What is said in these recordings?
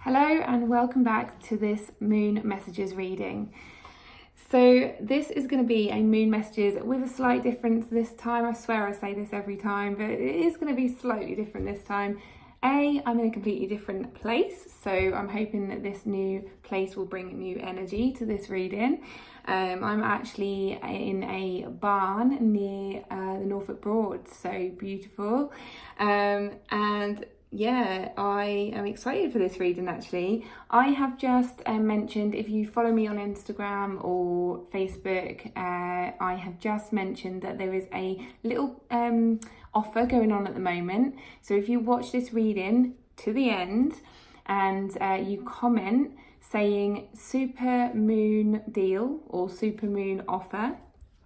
Hello and welcome back to this moon messages reading. So this is going to be a moon messages with a slight difference this time. I swear I say this every time, but it is going to be slightly different this time. I'm in a completely different place, so I'm hoping that this new place will bring new energy to this reading. I'm actually in a barn near the Norfolk Broads, so beautiful. And yeah, I am excited for this reading actually. I have just mentioned, if you follow me on Instagram or Facebook, I have just mentioned that there is a little offer going on at the moment. So if you watch this reading to the end and you comment saying super moon deal or super moon offer,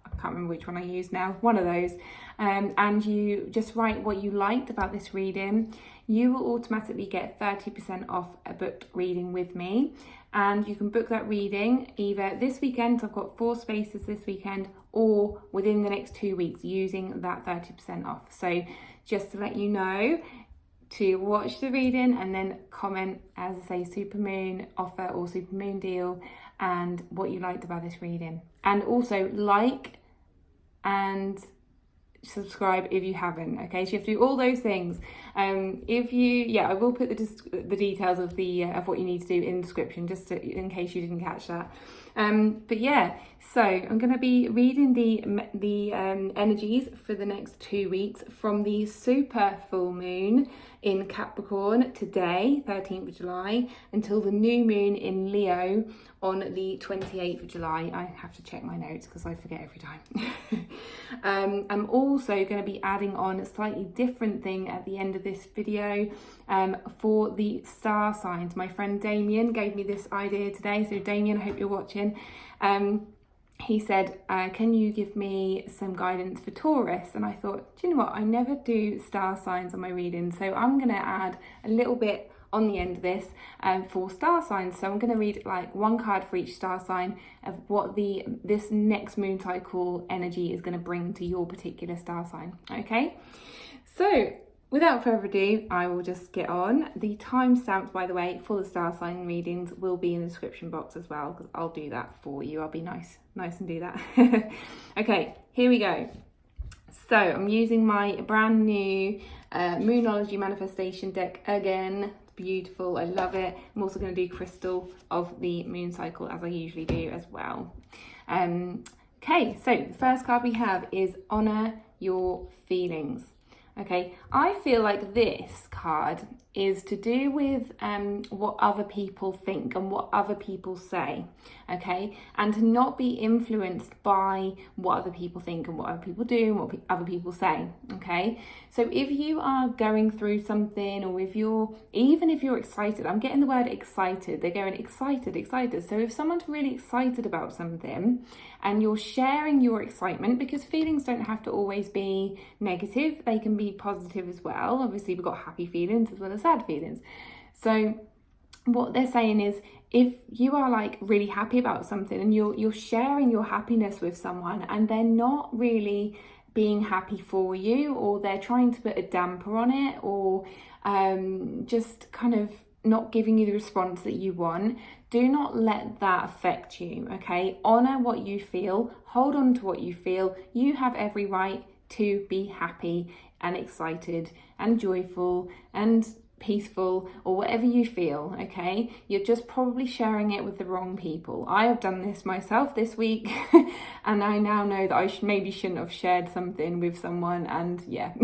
I can't remember which one I use now, one of those, and you just write what you liked about this reading, you will automatically get 30% off a booked reading with me. And you can book that reading either this weekend, so I've got 4 spaces this weekend, or within the next 2 weeks using that 30% off. So just to let you know, to watch the reading and then comment, as I say, supermoon offer or supermoon deal and what you liked about this reading. And also like and subscribe if you haven't. Okay, so you have to do all those things. I will put the details of the of what you need to do in the description, just in case you didn't catch that. But yeah, so I'm going to be reading the energies for the next 2 weeks from the super full moon in Capricorn today, 13th of July, until the new moon in Leo on the 28th of July. I have to check my notes because I forget every time. I'm also going to be adding on a slightly different thing at the end of this video for the star signs. My friend Damien gave me this idea today. So Damien, I hope you're watching. He said, can you give me some guidance for Taurus? And I thought, do you know what? I never do star signs on my reading. So I'm going to add a little bit on the end of this for star signs. So I'm going to read like one card for each star sign of what this next moon cycle energy is going to bring to your particular star sign. Okay, so without further ado, I will just get on. The timestamps, by the way, for the star sign readings will be in the description box as well, because I'll do that for you. I'll be nice and do that. Okay, here we go. So I'm using my brand new Moonology manifestation deck again. It's beautiful, I love it. I'm also going to do crystal of the moon cycle as I usually do as well. Okay, so the first card we have is Honor Your Feelings. Okay, I feel like this card is to do with what other people think and what other people say, okay, and to not be influenced by what other people think and what other people do and what other people say, okay. So if you are going through something, or even if you're excited, I'm getting the word excited, they're going excited. So if someone's really excited about something and you're sharing your excitement, because feelings don't have to always be negative, they can be positive as well. Obviously we've got happy feelings as well as sad feelings. So what they're saying is, if you are like really happy about something and you're sharing your happiness with someone and they're not really being happy for you, or they're trying to put a damper on it, or just kind of not giving you the response that you want, do not let that affect you, okay? Honor what you feel, hold on to what you feel. You have every right to be happy and excited and joyful and peaceful, or whatever you feel, okay? You're just probably sharing it with the wrong people. I have done this myself this week and I now know that I maybe shouldn't have shared something with someone, and yeah,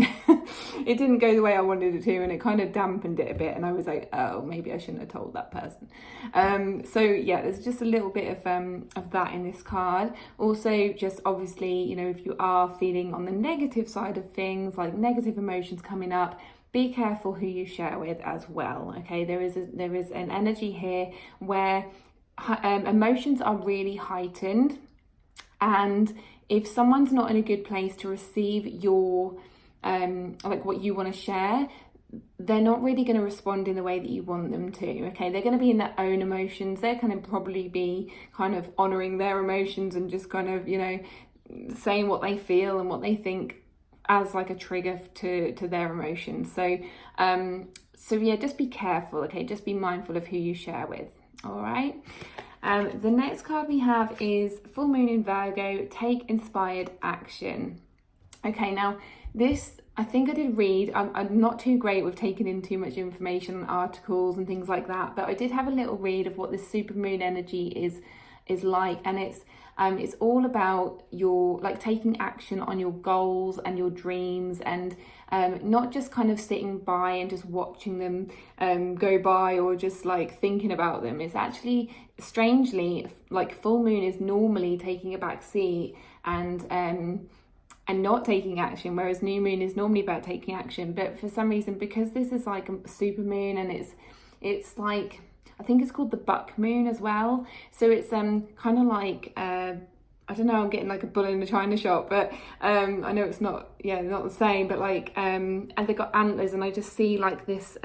it didn't go the way I wanted it to, and it kind of dampened it a bit, and I was like, oh, maybe I shouldn't have told that person. So yeah, there's just a little bit of that in this card. Also, just obviously, you know, if you are feeling on the negative side of things, like negative emotions coming up, be careful who you share with as well, okay? There is an energy here where emotions are really heightened, and if someone's not in a good place to receive your like what you want to share, they're not really going to respond in the way that you want them to, okay? They're going to be in their own emotions. They're going to probably be kind of honoring their emotions and just kind of, you know, saying what they feel and what they think as like a trigger to their emotions. So So yeah, just be careful, okay? Just be mindful of who you share with, all right? The next card we have is Full Moon in Virgo, Take Inspired Action. Okay, now this, I think I did read, I'm not too great with taking in too much information on articles and things like that, but I did have a little read of what this supermoon energy is like, and it's all about your, like, taking action on your goals and your dreams, and not just kind of sitting by and just watching them go by, or just like thinking about them. It's actually, strangely, like, full moon is normally taking a back seat and not taking action, whereas new moon is normally about taking action. But for some reason, because this is like a super moon, and it's like, I think it's called the buck moon as well. So it's kind of like, I don't know, I'm getting like a bull in a china shop, but I know it's not, yeah, not the same, but like, and they got antlers, and I just see like this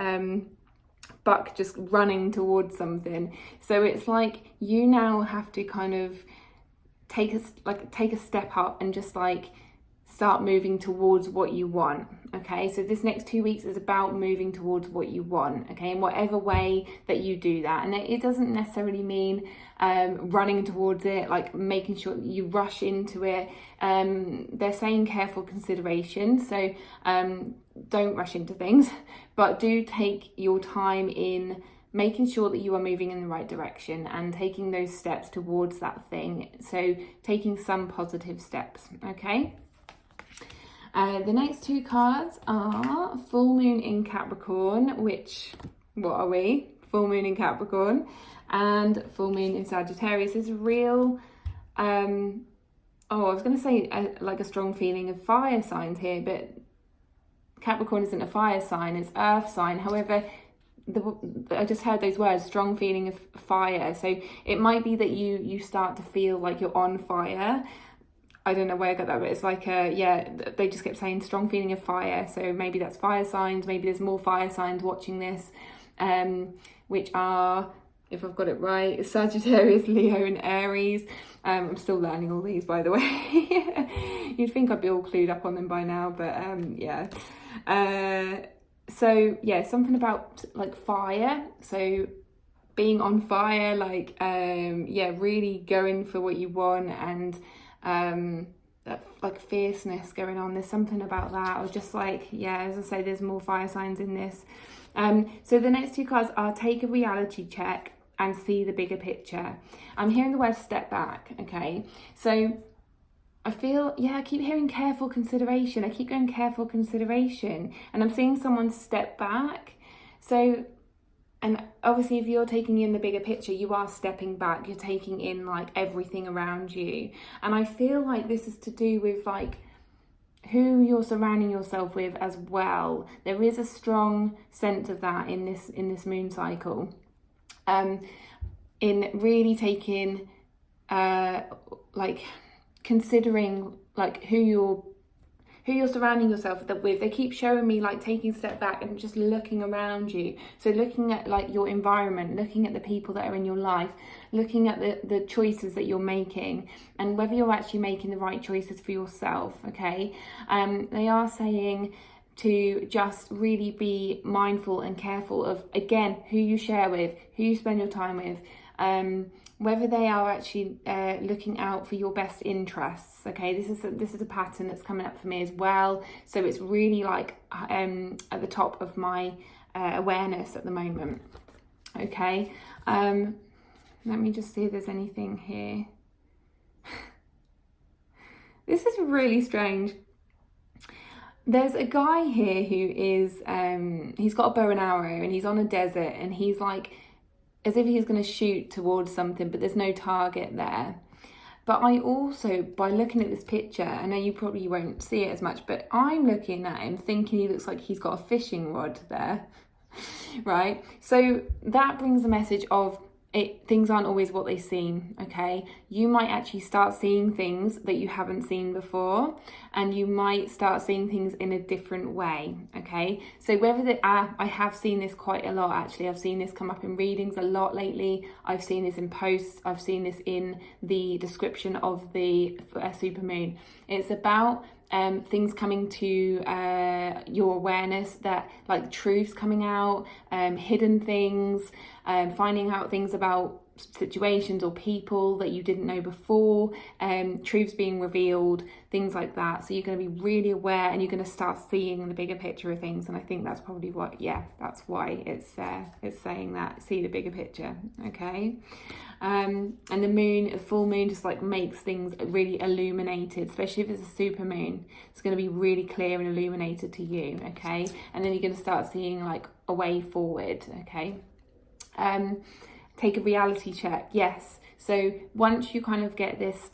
buck just running towards something. So it's like you now have to kind of take a step up and just like start moving towards what you want. Okay, so this next 2 weeks is about moving towards what you want, okay, in whatever way that you do that. And it doesn't necessarily mean running towards it, like making sure that you rush into it. They're saying careful consideration, so don't rush into things, but do take your time in making sure that you are moving in the right direction and taking those steps towards that thing. So taking some positive steps, okay? The next two cards are Full Moon in Capricorn, which, what are we? Full Moon in Capricorn, and Full Moon in Sagittarius. Is real, I was going to say like a strong feeling of fire signs here, but Capricorn isn't a fire sign, it's earth sign. However, I just heard those words, strong feeling of fire. So it might be that you start to feel like you're on fire. I don't know where I got that, but it's like they just kept saying strong feeling of fire. So maybe that's fire signs. Maybe there's more fire signs watching this, which are, if I've got it right, Sagittarius, Leo, and Aries. I'm still learning all these, by the way. You'd think I'd be all clued up on them by now, but yeah. So yeah, something about like fire. So being on fire, like really going for what you want, and that like fierceness going on. There's something about that. I was just like, yeah, as I say, there's more fire signs in this. So the next two cards are take a reality check and see the bigger picture. I'm hearing the word step back, okay? So I feel, I keep hearing careful consideration. I keep going careful consideration, and I'm seeing someone step back. So, and obviously if you're taking in the bigger picture, you are stepping back, you're taking in like everything around you. And I feel like this is to do with like who you're surrounding yourself with as well. There is a strong sense of that in this moon cycle. In really taking, like considering like who you're surrounding yourself with. They keep showing me like taking a step back and just looking around you. So looking at like your environment, looking at the people that are in your life, looking at the choices that you're making, and whether you're actually making the right choices for yourself, okay? They are saying to just really be mindful and careful of, again, who you share with, who you spend your time with, whether they are actually looking out for your best interests, okay? This is a pattern that's coming up for me as well. So it's really like at the top of my awareness at the moment, okay? Let me just see if there's anything here. This is really strange. There's a guy here who is, he's got a bow and arrow, and he's on a desert, and he's like, as if he's going to shoot towards something, but there's no target there. But I also, by looking at this picture, I know you probably won't see it as much, but I'm looking at him thinking he looks like he's got a fishing rod there, right? So that brings the message of things aren't always what they seem, okay? You might actually start seeing things that you haven't seen before, and you might start seeing things in a different way, okay? So whether I have seen this quite a lot, actually. I've seen this come up in readings a lot lately. I've seen this in posts. I've seen this in the description of the supermoon. It's about things coming to your awareness, that like truths coming out, hidden things, finding out things about situations or people that you didn't know before, truths being revealed, things like that. So you're going to be really aware, and you're going to start seeing the bigger picture of things. And I think that's probably what, that's why it's saying that, see the bigger picture. Okay. And the full moon just like makes things really illuminated, especially if it's a super moon. It's going to be really clear and illuminated to you. Okay. And then you're going to start seeing like a way forward. Okay. Take a reality check. Yes. So once you kind of get this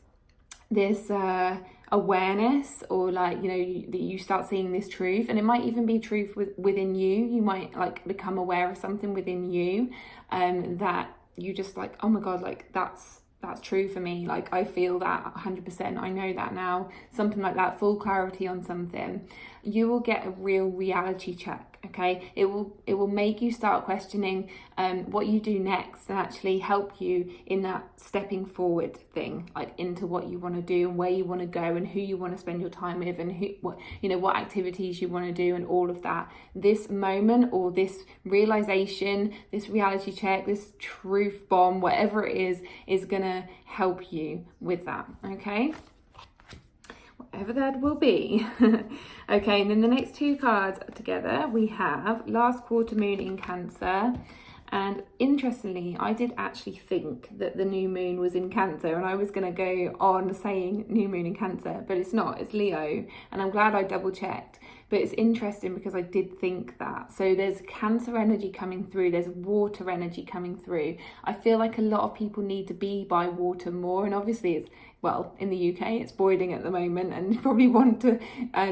awareness, or like, you know, that you start seeing this truth, and it might even be truth within you might like become aware of something within you, that you just like, oh my God, like that's true for me. Like I feel that 100%. I know that now. Something like that, full clarity on something. You will get a real reality check. Okay, it will make you start questioning what you do next, and actually help you in that stepping forward thing, like into what you want to do and where you want to go and who you want to spend your time with, and what activities you want to do, and all of that. This moment, or this realization, this reality check, this truth bomb, whatever it is gonna help you with that. Okay, whatever that will be. Okay, and then the next two cards together, we have last quarter moon in Cancer. And interestingly, I did actually think that the new moon was in Cancer, and I was going to go on saying new moon in Cancer, but it's not, it's Leo. And I'm glad I double checked. But it's interesting because I did think that. So there's Cancer energy coming through, there's water energy coming through. I feel like a lot of people need to be by water more, and obviously it's, well, in the UK it's boiling at the moment, and you probably want to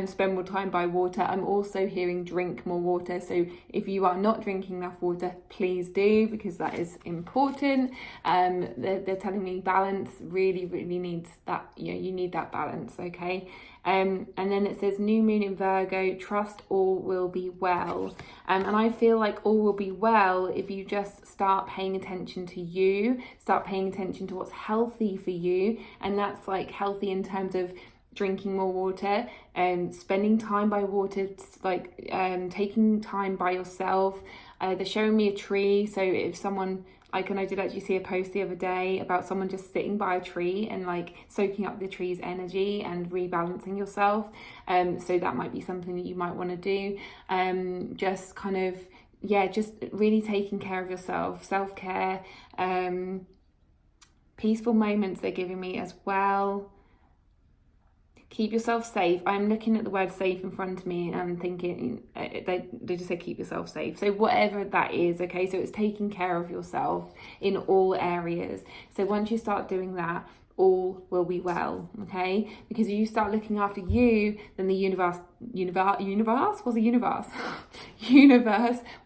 spend more time by water. I'm also hearing drink more water, so if you are not drinking enough water, please do, because that is important. They're telling me balance really needs that, you need that balance. Okay. And then it says new moon in Virgo, trust all will be well. And I feel like all will be well if you just start paying attention to you, start paying attention to what's healthy for you. And that's like healthy in terms of drinking more water, spending time by water, like taking time by yourself. They're showing me a tree. So if someone, like, and I did actually see a post the other day about someone just sitting by a tree and like soaking up the tree's energy and rebalancing yourself. So that might be something that you might want to do. Just kind of, just really taking care of yourself, self-care, peaceful moments they're giving me as well. Keep yourself safe. I'm looking at the word safe in front of me, and I'm thinking, they just say keep yourself safe. So whatever that is, okay, so it's taking care of yourself in all areas. So once you start doing that, all will be well, okay? Because if you start looking after you, then the universe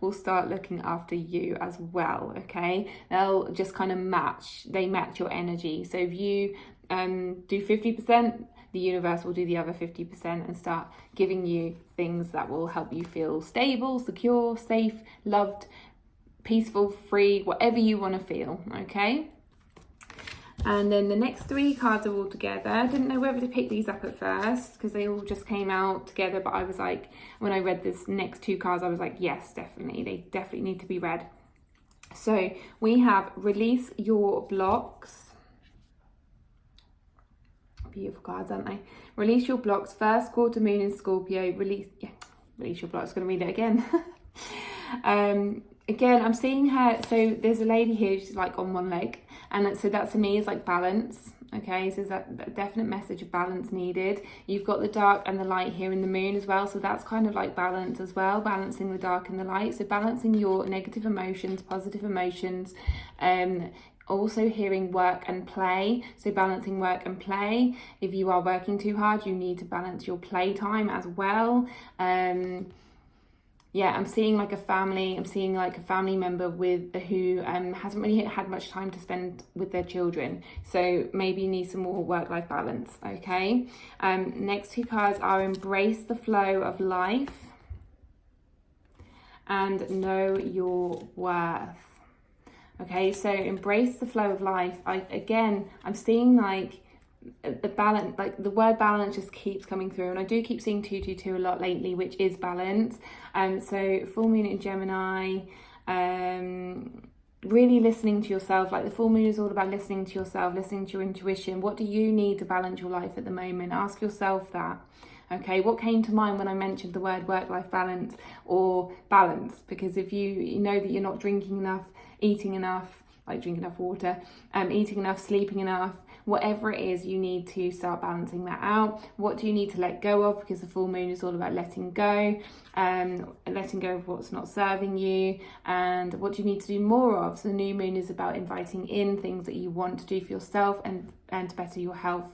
will start looking after you as well, okay? They'll just kind of match your energy. So if you do 50%, the universe will do the other 50% and start giving you things that will help you feel stable, secure, safe, loved, peaceful, free, whatever you want to feel, okay? And then the next three cards are all together. I didn't know whether to pick these up at first because they all just came out together, but I was like, when I read this next two cards, I was like, yes, definitely, they definitely need to be read. So we have release your blocks. Beautiful cards, aren't they? Release your blocks. First quarter moon in Scorpio. Release your blocks. Going to read it again. Again, I'm seeing her. So there's a lady here. She's like on one leg, and so that to me is like balance. Okay, so there's that definite message of balance needed. You've got the dark and the light here in the moon as well, so that's kind of like balance as well, balancing the dark and the light. So balancing your negative emotions, positive emotions. Also hearing work and play, so balancing work and play. If you are working too hard, you need to balance your play time as well. I'm seeing like a family. I'm seeing like a family member who hasn't really had much time to spend with their children. So maybe you need some more work-life balance. Okay. Next two cards are embrace the flow of life and know your worth. Okay, so embrace the flow of life. I'm seeing like the balance, like the word balance just keeps coming through, and I do keep seeing 222 a lot lately, which is balance. So full moon in Gemini, really listening to yourself. Like the full moon is all about listening to yourself, listening to your intuition. What do you need to balance your life at the moment? Ask yourself that. Okay, what came to mind when I mentioned the word work-life balance or balance? Because if you know that you're not drinking enough, eating enough, like drinking enough water, eating enough, sleeping enough, whatever it is, you need to start balancing that out. What do you need to let go of? Because the full moon is all about letting go of what's not serving you. And what do you need to do more of? So the new moon is about inviting in things that you want to do for yourself and to better your health.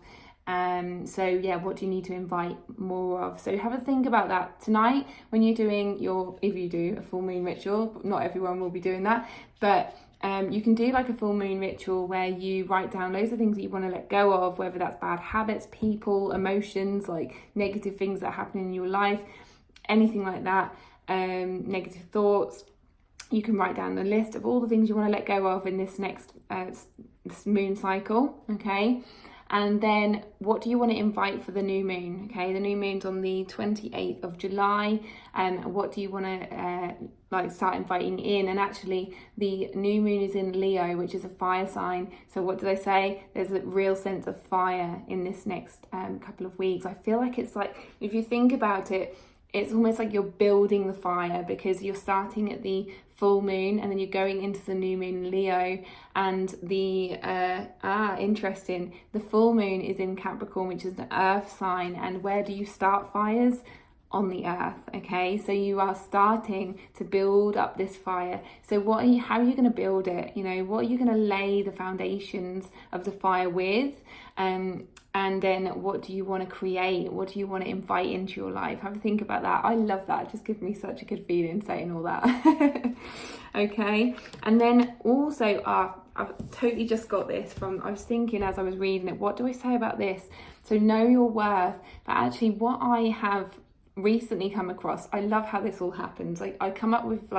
So yeah, what do you need to invite more of? So have a think about that tonight when you're doing if you do a full moon ritual. Not everyone will be doing that, but you can do like a full moon ritual where you write down loads of things that you want to let go of, whether that's bad habits, people, emotions, like negative things that happen in your life, anything like that, negative thoughts. You can write down the list of all the things you want to let go of in this next this moon cycle, okay? And then what do you want to invite for the new moon? Okay, the new moon's on the 28th of July. And what do you want to start inviting in? And actually the new moon is in Leo, which is a fire sign. So what do they say? There's a real sense of fire in this next couple of weeks. I feel like it's like, if you think about it, it's almost like you're building the fire, because you're starting at the full moon and then you're going into the new moon Leo, and the interesting, the full moon is in Capricorn, which is the earth sign. And where do you start fires? On the earth. Okay, so you are starting to build up this fire. So how are you going to build it? You know, what are you going to lay the foundations of the fire with? And then what do you want to create? What do you want to invite into your life? Have a think about that. I love that. It just gives me such a good feeling saying all that. Okay. And then also, I've totally just got this from, I was thinking as I was reading it, what do I say about this? So know your worth. But actually what I have recently come across, I love how this all happens. Like I come up with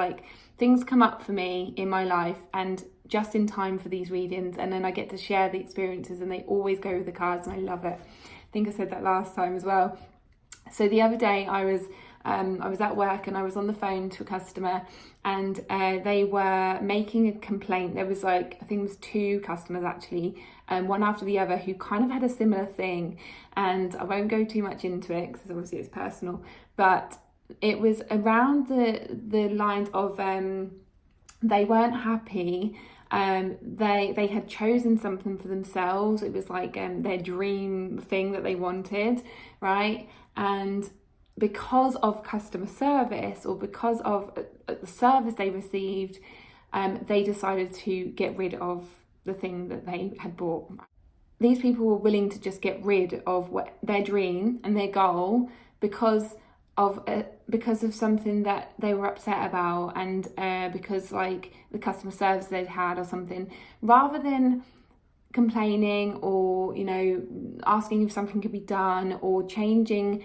things come up for me in my life, and just in time for these readings, and then I get to share the experiences, and they always go with the cards, and I love it. I think I said that last time as well. So the other day I was at work and I was on the phone to a customer, and they were making a complaint. There was I think it was two customers actually, one after the other, who kind of had a similar thing, and I won't go too much into it because obviously it's personal, but it was around the lines of they weren't happy. They had chosen something for themselves. It was like their dream thing that they wanted, right? And because of customer service, or because of the service they received, they decided to get rid of the thing that they had bought. These people were willing to just get rid of their dream and their goal because of something that they were upset about, and because the customer service they'd had or something, rather than complaining or asking if something could be done or changing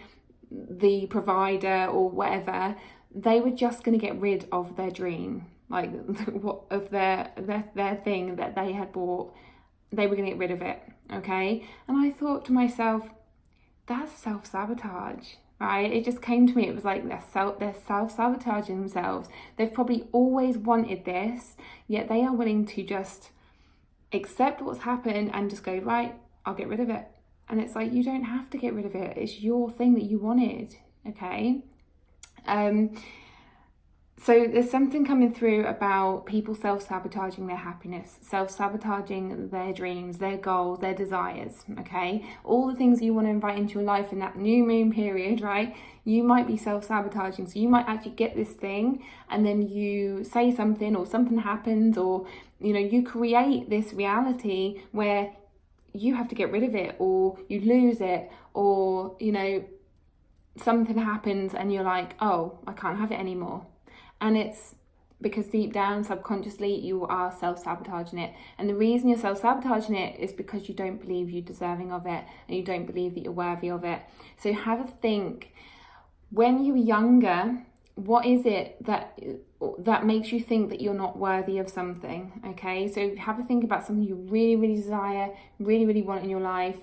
the provider or whatever. They were just going to get rid of their dream, of their thing that they had bought. They were going to get rid of it, okay? And I thought to myself, that's self-sabotage, right? It just came to me. It was like they're self-sabotaging themselves. They've probably always wanted this, yet they are willing to just accept what's happened and just go, right, I'll get rid of it. And it's like, you don't have to get rid of it. It's your thing that you wanted, okay? So there's something coming through about people self-sabotaging their happiness, self-sabotaging their dreams, their goals, their desires, okay? All the things you want to invite into your life in that new moon period, right? You might be self-sabotaging. So you might actually get this thing, and then you say something, or something happens, or, you create this reality where you have to get rid of it, or you lose it, or, something happens and you're like, oh, I can't have it anymore. And it's because deep down, subconsciously, you are self-sabotaging it. And the reason you're self-sabotaging it is because you don't believe you're deserving of it, and you don't believe that you're worthy of it. So have a think. When you were younger, what is it that makes you think that you're not worthy of something, okay? So have a think about something you really, really desire, really, really want in your life.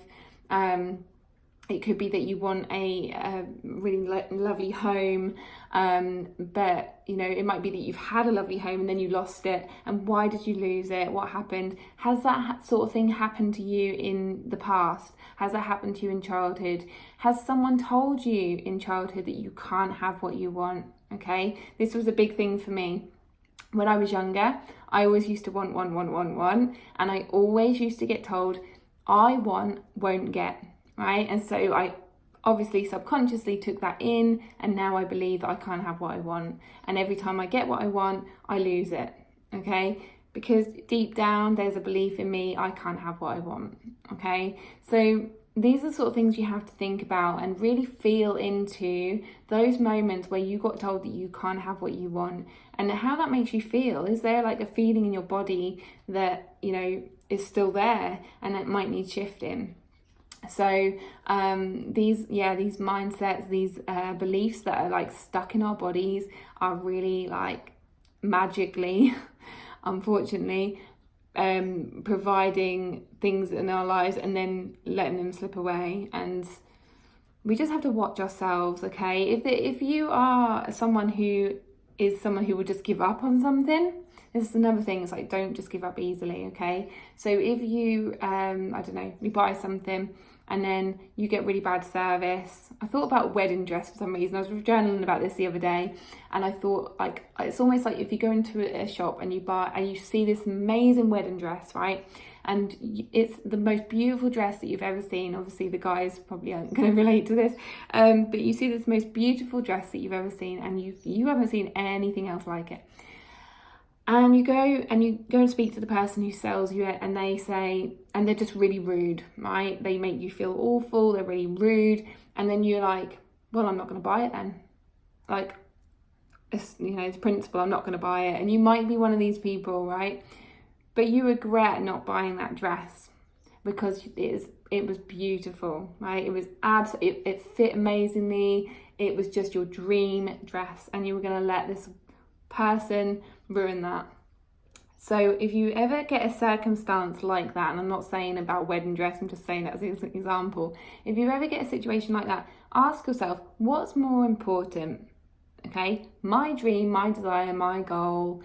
It could be that you want a really lovely home, but you know, it might be that you've had a lovely home and then you lost it. And why did you lose it? What happened? Has that sort of thing happened to you in the past? Has that happened to you in childhood? Has someone told you in childhood that you can't have what you want? Okay, this was a big thing for me. When I was younger, I always used to want, and I always used to get told, I want, won't get. Right? And so I obviously subconsciously took that in, and now I believe that I can't have what I want. And every time I get what I want, I lose it. Okay? Because deep down there's a belief in me, I can't have what I want. Okay? So these are the sort of things you have to think about and really feel into those moments where you got told that you can't have what you want, and how that makes you feel. Is there like a feeling in your body that, you know, is still there and it might need shifting? So these mindsets, these beliefs that are like stuck in our bodies are really like magically, unfortunately, providing things in our lives and then letting them slip away. And we just have to watch ourselves, okay? If you are someone who would just give up on something, this is another thing. It's like, don't just give up easily, okay? So if you, I don't know, you buy something and then you get really bad service. I thought about wedding dress for some reason. I was journaling about this the other day, and I thought, like, it's almost like if you go into a shop and you see this amazing wedding dress, right? And it's the most beautiful dress that you've ever seen. Obviously, the guys probably aren't going to relate to this, but you see this most beautiful dress that you've ever seen, and you haven't seen anything else like it. And you go and speak to the person who sells you it, and they say, and they're just really rude, right? They make you feel awful, they're really rude. And then you're like, well, I'm not going to buy it then. Like, it's, you know, it's principle, I'm not going to buy it. And you might be one of these people, right? But you regret not buying that dress because it was beautiful, right? It was it fit amazingly. It was just your dream dress, and you were going to let this person ruin that. So if you ever get a circumstance like that, and I'm not saying about wedding dress, I'm just saying that as an example. If you ever get a situation like that, ask yourself, what's more important? Okay, my dream, my desire, my goal,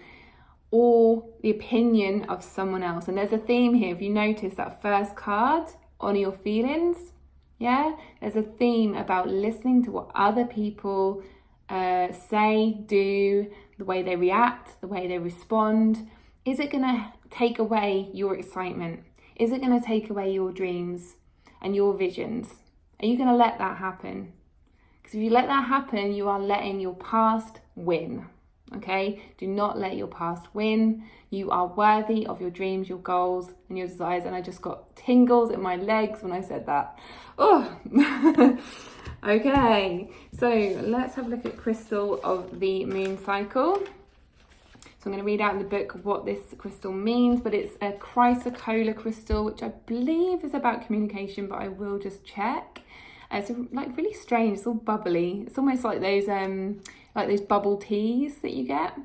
or the opinion of someone else? And there's a theme here. If you notice that first card, honor your feelings, yeah, there's a theme about listening to what other people say, do, the way they react, the way they respond. Is it going to take away your excitement? Is it going to take away your dreams and your visions? Are you going to let that happen? Because if you let that happen, you are letting your past win. Okay? Do not let your past win. You are worthy of your dreams, your goals, and your desires. And I just got tingles in my legs when I said that. Oh! Okay, so let's have a look at crystal of the moon cycle. So I'm going to read out in the book what this crystal means, but it's a chrysocolla crystal, which I believe is about communication, but I will just check. It's like really strange. It's all bubbly. It's almost like those bubble teas that you get.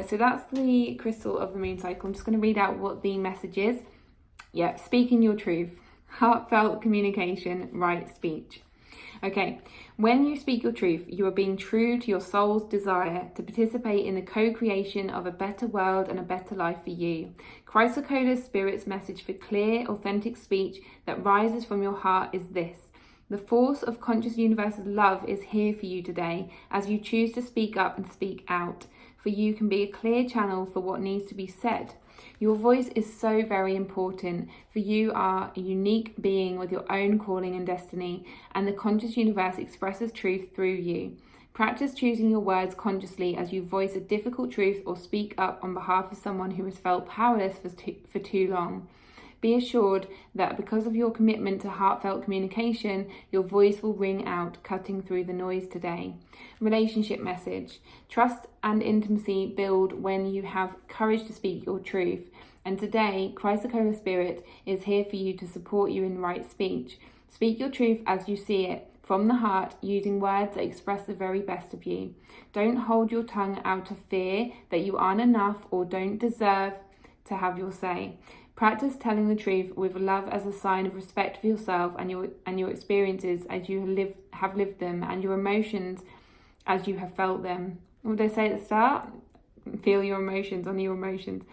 So that's the crystal of the moon cycle. I'm just going to read out what the message is. Yeah, speaking your truth, heartfelt communication, right speech. Okay, when you speak your truth, you are being true to your soul's desire to participate in the co-creation of a better world and a better life for you. Chrysocola's spirit's message for clear, authentic speech that rises from your heart is this. The force of conscious universe's love is here for you today as you choose to speak up and speak out, for you can be a clear channel for what needs to be said. Your voice is so very important, for you are a unique being with your own calling and destiny, and the conscious universe expresses truth through you. Practice choosing your words consciously as you voice a difficult truth or speak up on behalf of someone who has felt powerless for too long. Be assured that because of your commitment to heartfelt communication, your voice will ring out, cutting through the noise today. Relationship message. Trust and intimacy build when you have courage to speak your truth. And today, Chrysocolla Spirit is here for you to support you in right speech. Speak your truth as you see it, from the heart, using words that express the very best of you. Don't hold your tongue out of fear that you aren't enough or don't deserve to have your say. Practice telling the truth with love as a sign of respect for yourself and your experiences as you have lived them, and your emotions as you have felt them. What did I say at the start? Feel your emotions, honor your emotions.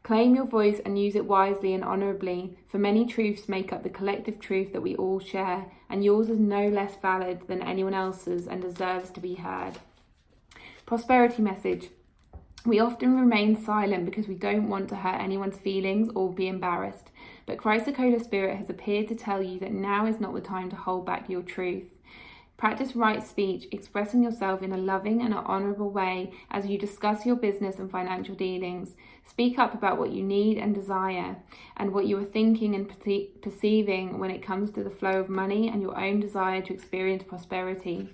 Claim your voice and use it wisely and honourably, for many truths make up the collective truth that we all share, and yours is no less valid than anyone else's and deserves to be heard. Prosperity message. We often remain silent because we don't want to hurt anyone's feelings or be embarrassed. But Christ the Holy Spirit has appeared to tell you that now is not the time to hold back your truth. Practice right speech, expressing yourself in a loving and honourable way as you discuss your business and financial dealings. Speak up about what you need and desire, and what you are thinking and perceiving when it comes to the flow of money and your own desire to experience prosperity.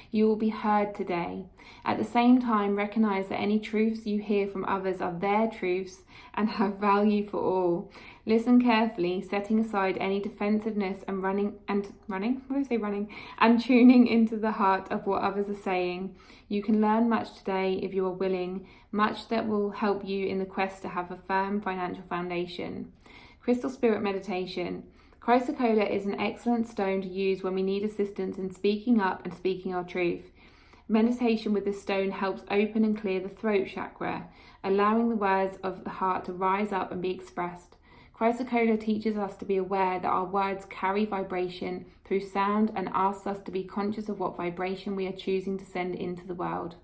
You will be heard today. At the same time, recognize that any truths you hear from others are their truths and have value for all. Listen carefully, setting aside any defensiveness and and tuning into the heart of what others are saying. You can learn much today if you are willing, much that will help you in the quest to have a firm financial foundation. Crystal Spirit Meditation. Chrysocolla is an excellent stone to use when we need assistance in speaking up and speaking our truth. Meditation with this stone helps open and clear the throat chakra, allowing the words of the heart to rise up and be expressed. Chrysocolla teaches us to be aware that our words carry vibration through sound and asks us to be conscious of what vibration we are choosing to send into the world.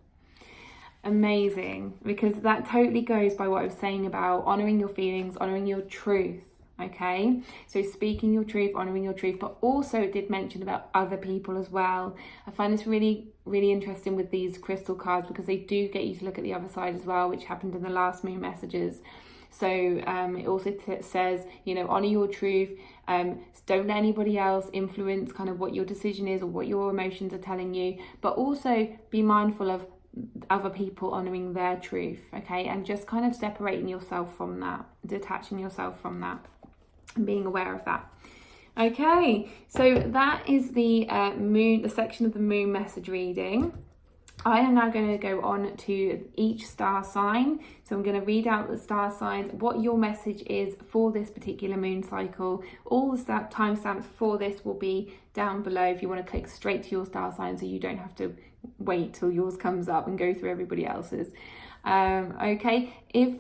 Amazing, because that totally goes by what I was saying about honouring your feelings, honouring your truth. Okay, so speaking your truth, honouring your truth, but also it did mention about other people as well. I find this really interesting with these crystal cards, because they do get you to look at the other side as well, which happened in the last moon messages. So it also says, you know, honour your truth, don't let anybody else influence kind of what your decision is or what your emotions are telling you, but also be mindful of other people honouring their truth, okay, and just kind of separating yourself from that, detaching yourself from that, and being aware of that. Okay, so that is the the section of the moon message reading. I am now going to go on to each star sign. So I'm going to read out the star signs, what your message is for this particular moon cycle. All the timestamps for this will be down below if you want to click straight to your star sign, so you don't have to wait till yours comes up and go through everybody else's. Okay, if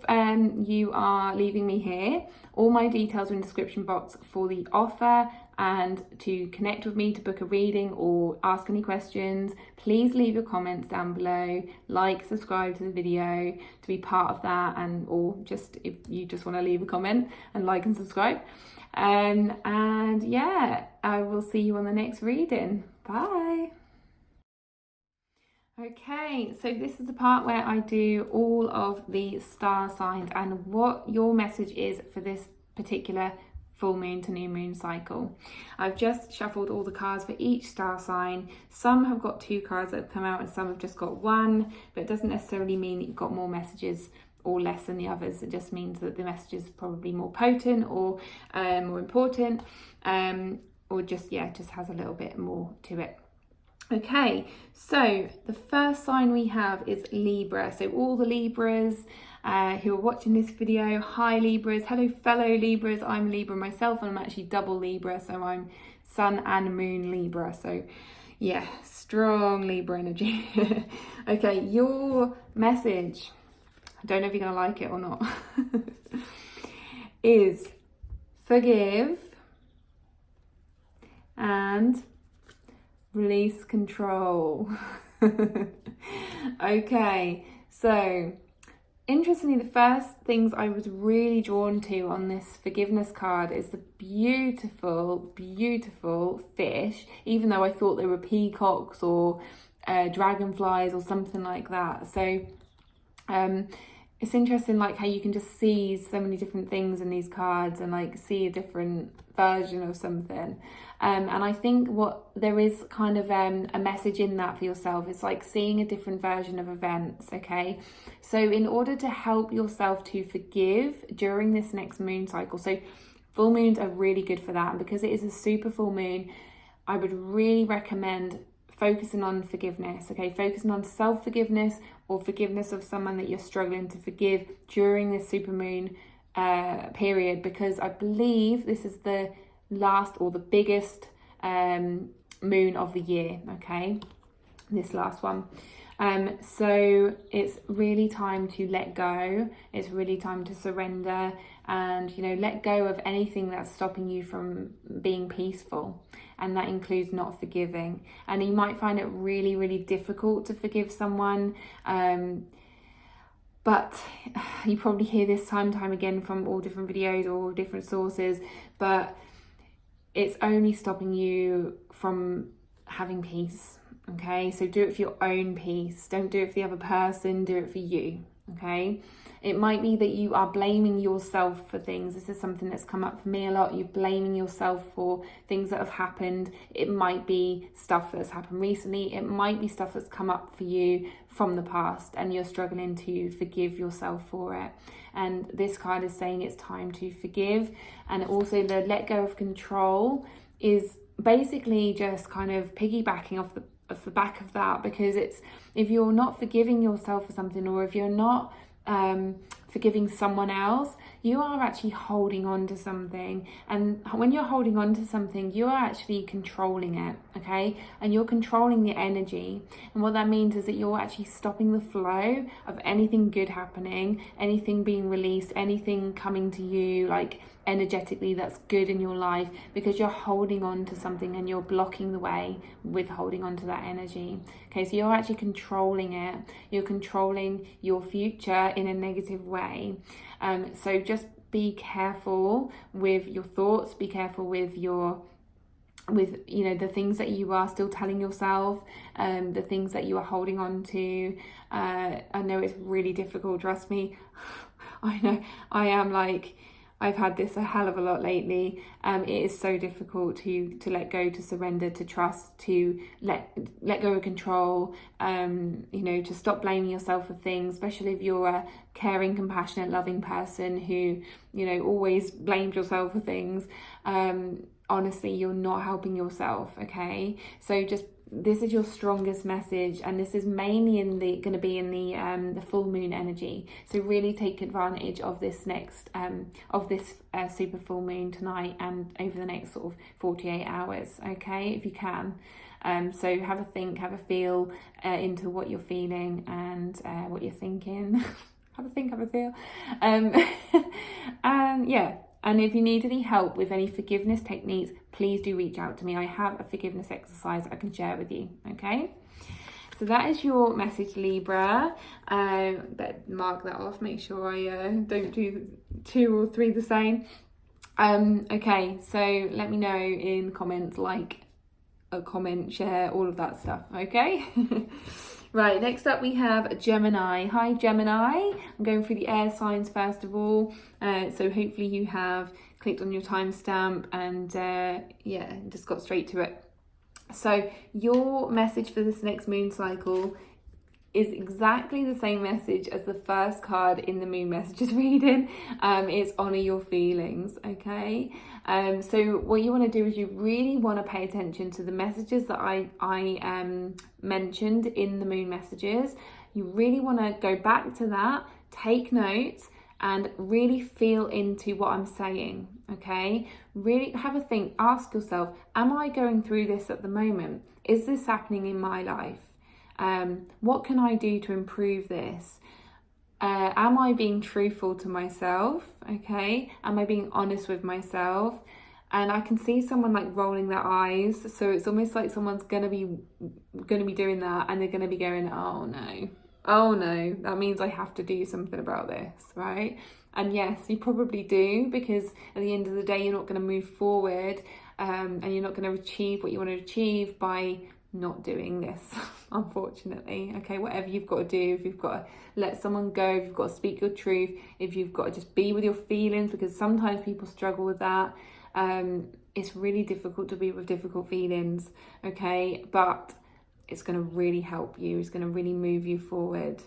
you are leaving me here, all my details are in the description box for the offer, and to connect with me to book a reading or ask any questions, please leave your comments down below, like, subscribe to the video to be part of that, and or just if you just want to leave a comment and like and subscribe. And yeah, I will see you on the next reading. Bye. Okay, so this is the part where I do all of the star signs and what your message is for this particular full moon to new moon cycle. I've just shuffled all the cards for each star sign. Some have got 2 cards that have come out and some have just got 1, but it doesn't necessarily mean that you've got more messages or less than the others. It just means that the message is probably more potent or more important, or just has a little bit more to it. Okay, so the first sign we have is Libra. So all the Libras who are watching this video, hi Libras, hello fellow Libras. I'm Libra myself, and I'm actually double Libra, so I'm Sun and Moon Libra. So yeah, strong Libra energy. Okay, your message, I don't know if you're gonna like it or not, is forgive and release control. Okay, so interestingly, the first things I was really drawn to on this forgiveness card is the beautiful fish, even though I thought they were peacocks or dragonflies or something like that. So it's interesting, like how you can just see so many different things in these cards and like see a different version of something. And I think what there is kind of a message in that for yourself. It's like seeing a different version of events, okay? So in order to help yourself to forgive during this next moon cycle, so full moons are really good for that. And because it is a super full moon, I would really recommend focusing on forgiveness, okay? Focusing on self-forgiveness or forgiveness of someone that you're struggling to forgive during this super moon period, because I believe this is the last or the biggest moon of the year, okay, this last one. So it's really time to let go. It's really time to surrender and, you know, let go of anything that's stopping you from being peaceful. And that includes not forgiving. And you might find it really, really difficult to forgive someone. But you probably hear this time and time again from all different videos or different sources, but it's only stopping you from having peace. Okay, so do it for your own peace. Don't do it for the other person, do it for you. Okay, it might be that you are blaming yourself for things. This is something that's come up for me a lot. You're blaming yourself for things that have happened. It might be stuff that's happened recently. It might be stuff that's come up for you from the past and you're struggling to forgive yourself for it. And this card is saying it's time to forgive. And also the let go of control is basically just kind of piggybacking off the back of that, because it's, if you're not forgiving yourself for something, or if you're not forgiving someone else, you are actually holding on to something. And when you're holding on to something, you are actually controlling it, okay? And you're controlling the energy. And what that means is that you're actually stopping the flow of anything good happening, anything being released, anything coming to you, like energetically that's good in your life, because you're holding on to something and you're blocking the way with holding on to that energy. Okay, so you're actually controlling it. You're controlling your future in a negative way. So just be careful with your thoughts, be careful with you know, the things that you are still telling yourself, the things that you are holding on to. I know it's really difficult, trust me. I know, I am like, I've had this a hell of a lot lately. It is so difficult to let go, to surrender, to trust, to let go of control, you know, to stop blaming yourself for things, especially if you're a caring, compassionate, loving person who, you know, always blamed yourself for things. Honestly, you're not helping yourself, okay? So just, this is your strongest message, and this is mainly going to be in the full moon energy. So really take advantage of this next super full moon tonight and over the next sort of 48 hours, okay, if you can. So have a think, have a feel into what you're feeling and what you're thinking. Have a think, have a feel. And yeah. And if you need any help with any forgiveness techniques, please do reach out to me. I have a forgiveness exercise I can share with you, okay? So that is your message, Libra. But mark that off, make sure I don't do 2 or 3 the same. Okay, so let me know in comments, like a comment, share, all of that stuff, okay? Right, next up we have Gemini. Hi Gemini, I'm going through the air signs first of all. So hopefully you have clicked on your timestamp and yeah, just got straight to it. So your message for this next moon cycle is exactly the same message as the first card in the moon messages reading. It's honor your feelings, okay? So what you want to do is you really want to pay attention to the messages that I mentioned in the moon messages. You really want to go back to that, take notes, and really feel into what I'm saying, okay? Really have a think, ask yourself, am I going through this at the moment? Is this happening in my life? What can I do to improve this? Am I being truthful to myself? Okay, am I being honest with myself? And I can see someone like rolling their eyes, so it's almost like someone's gonna be doing that, and they're gonna be going, oh no, that means I have to do something about this, right? And yes, you probably do, because at the end of the day, you're not going to move forward, and you're not going to achieve what you want to achieve by not doing this, unfortunately. Okay, whatever you've got to do, if you've got to let someone go, if you've got to speak your truth, if you've got to just be with your feelings, because sometimes people struggle with that. It's really difficult to be with difficult feelings, okay, but it's going to really help you. It's going to really move you forward.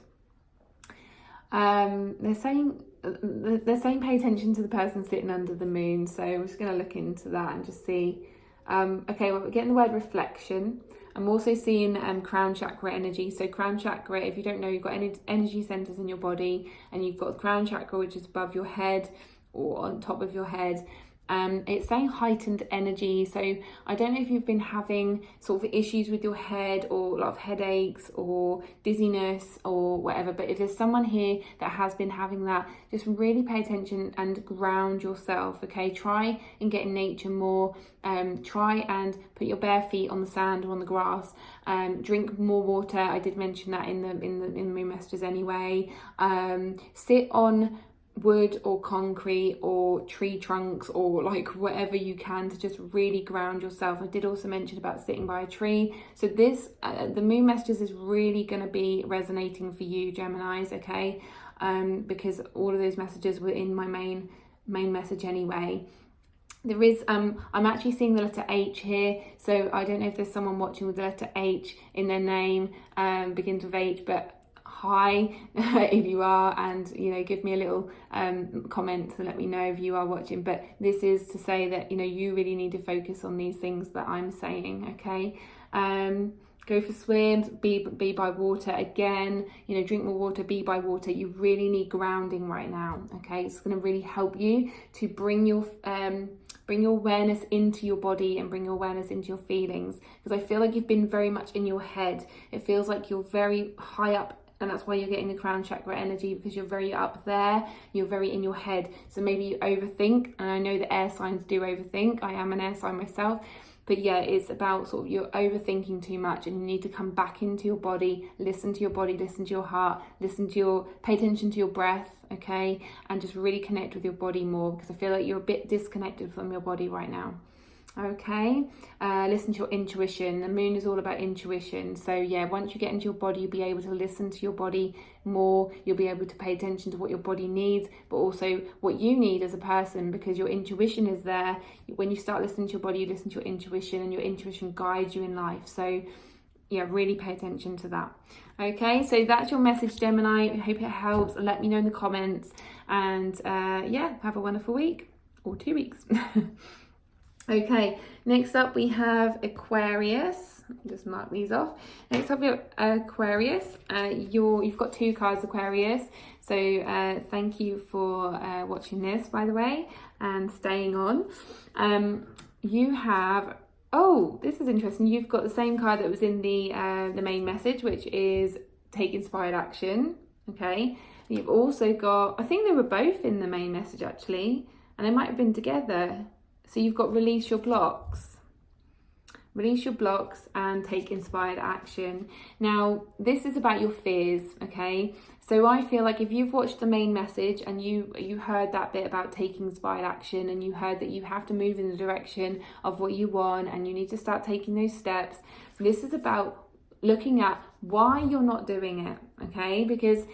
They're saying pay attention to the person sitting under the moon, so we're just going to look into that and just see. Okay, well, we're getting the word reflection. I'm also seeing crown chakra energy. So crown chakra, if you don't know, you've got energy centers in your body, and you've got the crown chakra, which is above your head, or on top of your head. It's saying heightened energy. So I don't know if you've been having sort of issues with your head, or a lot of headaches or dizziness or whatever, but if there's someone here that has been having that, just really pay attention and ground yourself. Okay, try and get in nature more. Try and put your bare feet on the sand or on the grass. Drink more water. I did mention that in the moon messages anyway. Sit on wood or concrete or tree trunks, or like whatever you can, to just really ground yourself. I did also mention about sitting by a tree. So this the moon messages is really going to be resonating for you, Geminis, okay? Because all of those messages were in my main message anyway. There is I'm actually seeing the letter H here, so I don't know if there's someone watching with the letter H in their name, begins with H, but hi if you are, and give me a little comment to let me know if you are watching. But this is to say that you really need to focus on these things that I'm saying, okay? Go for swims, be by water again, drink more water, be by water. You really need grounding right now, okay? It's going to really help you to bring your awareness into your body and bring your awareness into your feelings, because I feel like you've been very much in your head. It feels like you're very high up, and that's why you're getting the crown chakra energy, because you're very up there, you're very in your head. So maybe you overthink, and I know that air signs do overthink. I am an air sign myself. But yeah, it's about sort of you're overthinking too much, and you need to come back into your body, listen to your body, listen to your heart, pay attention to your breath, okay? And just really connect with your body more, because I feel like you're a bit disconnected from your body right now. Okay, listen to your intuition. The moon is all about intuition. So yeah, once you get into your body, you'll be able to listen to your body more. You'll be able to pay attention to what your body needs, but also what you need as a person, because your intuition is there. When you start listening to your body, you listen to your intuition, and your intuition guides you in life. So yeah, really pay attention to that. Okay, so that's your message, Gemini. I hope it helps. Let me know in the comments, and yeah, have a wonderful week, or 2 weeks. Okay, next up we have Aquarius. Just mark these off. Next up we have Aquarius. You've got 2 cards, Aquarius. So thank you for watching this, by the way, and staying on. You have, oh, this is interesting. You've got the same card that was in the main message, which is take inspired action. Okay. You've also got, I think they were both in the main message actually, and they might have been together. So you've got release your blocks and take inspired action. Now, this is about your fears, okay? So I feel like if you've watched the main message and you heard that bit about taking inspired action, and you heard that you have to move in the direction of what you want, and you need to start taking those steps, this is about looking at why you're not doing it, okay? Because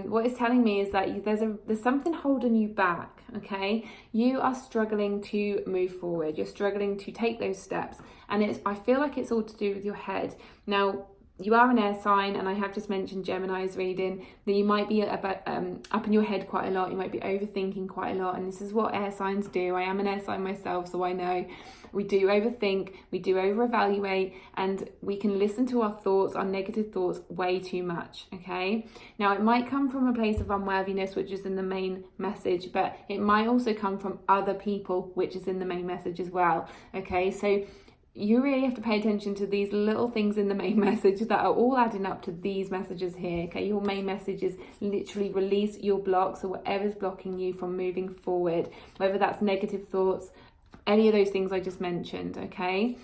what it's telling me is that there's something holding you back, okay? You are struggling to move forward. You're struggling to take those steps, and I feel like it's all to do with your head. Now, you are an air sign, and I have just mentioned Gemini's reading that you might be up in your head quite a lot. You might be overthinking quite a lot, and this is what air signs do. I am an air sign myself, so I know we do overthink, we do over-evaluate, and we can listen to our thoughts, our negative thoughts, way too much, okay? Now, it might come from a place of unworthiness, which is in the main message, but it might also come from other people, which is in the main message as well, okay? So you really have to pay attention to these little things in the main message that are all adding up to these messages here, okay? Your main message is literally release your blocks, or whatever's blocking you from moving forward, whether that's negative thoughts, any of those things I just mentioned, okay?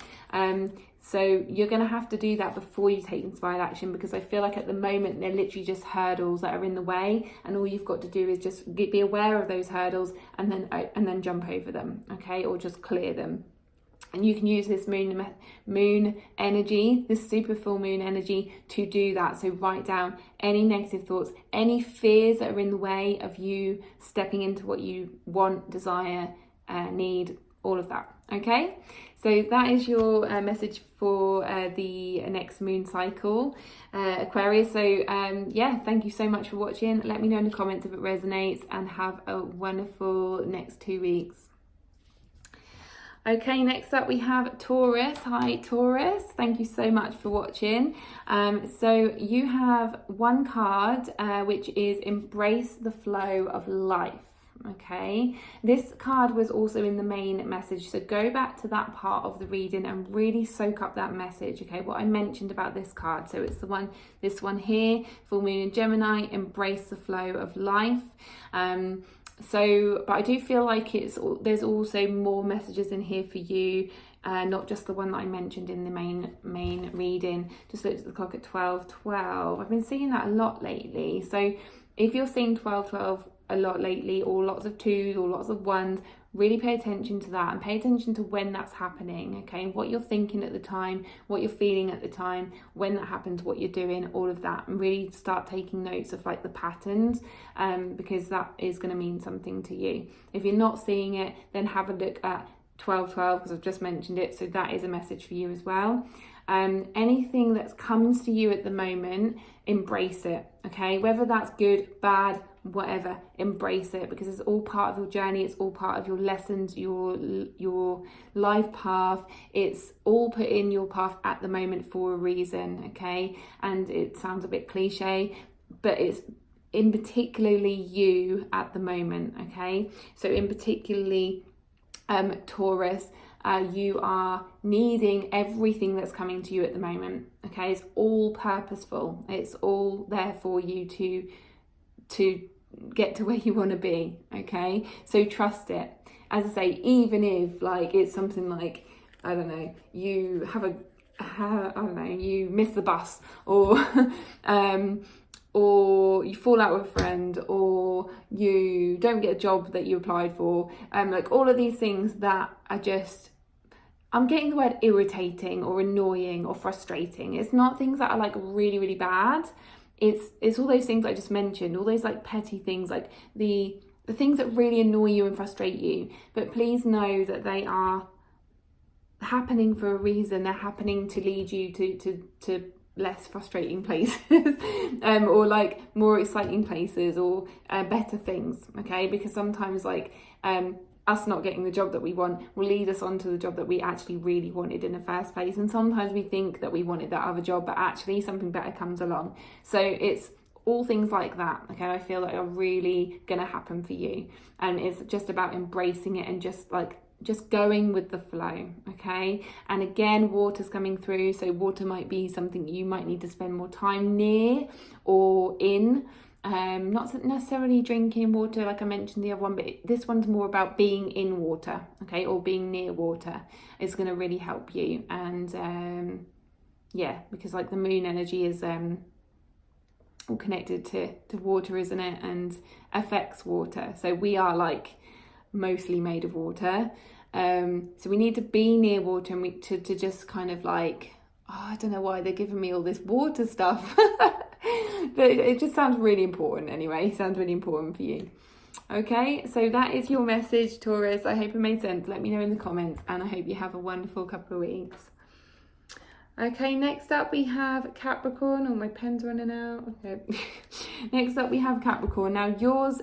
So you're going to have to do that before you take inspired action, because I feel like at the moment they're literally just hurdles that are in the way, and all you've got to do is just be aware of those hurdles and then jump over them, okay? Or just clear them. And you can use this moon energy, this super full moon energy, to do that. So write down any negative thoughts, any fears that are in the way of you stepping into what you want, desire, need, all of that. Okay, so that is your message for the next moon cycle, Aquarius. So yeah, thank you so much for watching. Let me know in the comments if it resonates, and have a wonderful next 2 weeks. Okay, next up we have Taurus. Hi Taurus, thank you so much for watching. So you have one card which is embrace the flow of life. okay? This card was also in the main message, so go back to that part of the reading and really soak up that message, okay? What I mentioned about this card. So it's this one here, full moon in Gemini, embrace the flow of life. But I do feel like there's also more messages in here for you, not just the one that I mentioned in the main reading. Just looked at the clock at 12:12. I've been seeing that a lot lately. So if you're seeing 12:12 a lot lately, or lots of twos or lots of ones, really pay attention to that and pay attention to when that's happening, okay? What you're thinking at the time, what you're feeling at the time, when that happens, what you're doing, all of that, and really start taking notes of like the patterns, because that is going to mean something to you. If you're not seeing it, then have a look at 12:12, because I've just mentioned it, so that is a message for you as well. Anything that comes to you at the moment, embrace it, okay? Whether that's good, bad, whatever, embrace it, because it's all part of your journey, it's all part of your lessons, your life path. It's all put in your path at the moment for a reason, okay? And it sounds a bit cliche, but it's in particularly you at the moment, okay? So in particularly Taurus, you are needing everything that's coming to you at the moment, okay? It's all purposeful, it's all there for you to get to where you want to be, okay? So trust it. As I say, even if like it's something like, I don't know, you you miss the bus, or or you fall out with a friend, or you don't get a job that you applied for, like all of these things that are just, I'm getting the word irritating or annoying or frustrating. It's not things that are like really, really bad. It's all those things I just mentioned, all those like petty things, like the things that really annoy you and frustrate you. But please know that they are happening for a reason. They're happening to lead you to less frustrating places, or like more exciting places, or better things, okay? Because sometimes like us not getting the job that we want will lead us on to the job that we actually really wanted in the first place. And sometimes we think that we wanted that other job, but actually something better comes along. So it's all things like that, okay? I feel like are really gonna happen for you. And it's just about embracing it and just going with the flow, okay? And again, water's coming through. So water might be something you might need to spend more time near or in. Not necessarily drinking water like I mentioned the other one, but this one's more about being in water, okay, or being near water. It's going to really help you. And yeah, because like the moon energy is all connected to water, isn't it, and affects water. So we are like mostly made of water, so we need to be near water, and to just kind of like, I don't know why they're giving me all this water stuff. But it just sounds really important anyway. It sounds really important for you. Okay, so that is your message, Taurus. I hope it made sense. Let me know in the comments, and I hope you have a wonderful couple of weeks. Okay, next up we have Capricorn. Oh, my pen's running out. Okay. Next up we have Capricorn. Now yours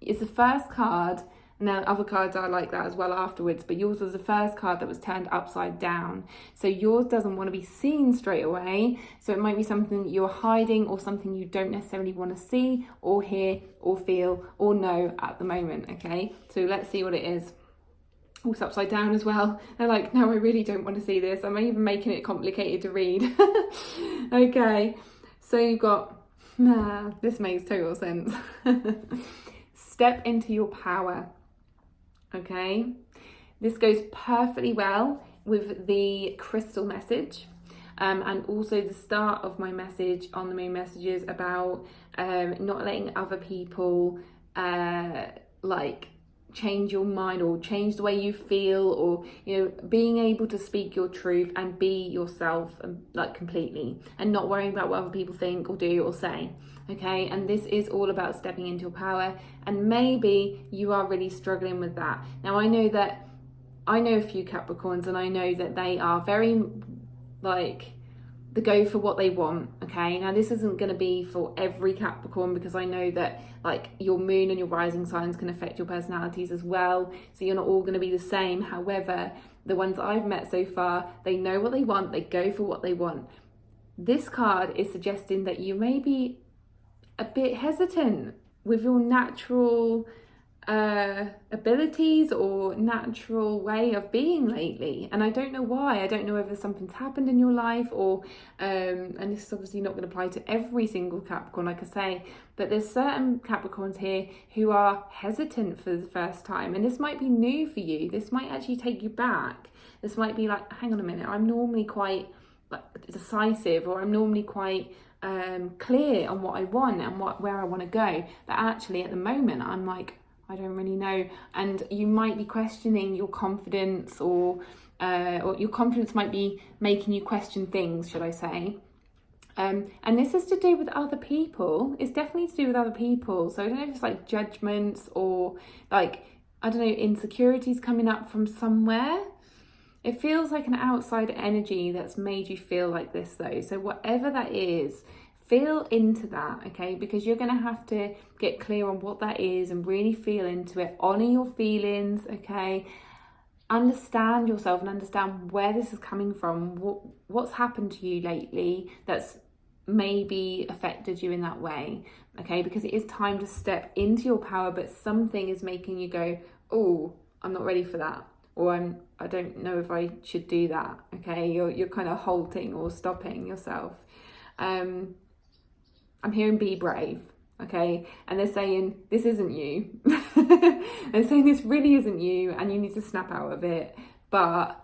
is the first card. Now other cards are like that as well afterwards, but yours was the first card that was turned upside down. So yours doesn't want to be seen straight away. So it might be something that you're hiding, or something you don't necessarily want to see or hear or feel or know at the moment, okay? So let's see what it is. Oh, it's upside down as well. They're like, no, I really don't want to see this. I'm even making it complicated to read. Okay, so you've got, this makes total sense. Step into your power. Okay, this goes perfectly well with the crystal message, and also the start of my message on the moon messages about not letting other people like change your mind or change the way you feel, or being able to speak your truth and be yourself, like completely, and not worrying about what other people think or do or say. Okay, and this is all about stepping into your power, and maybe you are really struggling with that. Now I know a few Capricorns, and I know that they are very like, they go for what they want. Okay, now this isn't going to be for every Capricorn, because I know that like your moon and your rising signs can affect your personalities as well, so you're not all going to be the same. However, the ones I've met so far, they know what they want, they go for what they want. This card is suggesting that you may be a bit hesitant with your natural abilities or natural way of being lately, and I don't know why. I don't know whether something's happened in your life, or and this is obviously not going to apply to every single Capricorn, like I say, but there's certain Capricorns here who are hesitant for the first time, and this might be new for you. This might actually take you back. This might be like, hang on a minute, I'm normally quite like decisive, or I'm normally quite clear on what I want and where I want to go, but actually at the moment I'm like, I don't really know. And you might be questioning your confidence, or your confidence might be making you question things, should I say. And this is to do with other people. It's definitely to do with other people. So I don't know if it's like judgments, or like, I don't know, insecurities coming up from somewhere. It feels like an outside energy that's made you feel like this though. So whatever that is, feel into that, okay? Because you're going to have to get clear on what that is and really feel into it. Honor your feelings, okay? Understand yourself and understand where this is coming from. What's happened to you lately that's maybe affected you in that way, okay? Because it is time to step into your power, but something is making you go, oh, I'm not ready for that. Or I don't know if I should do that, okay? You're kind of halting or stopping yourself. I'm hearing be brave, okay? And they're saying, this isn't you. They're saying this really isn't you, and you need to snap out of it. But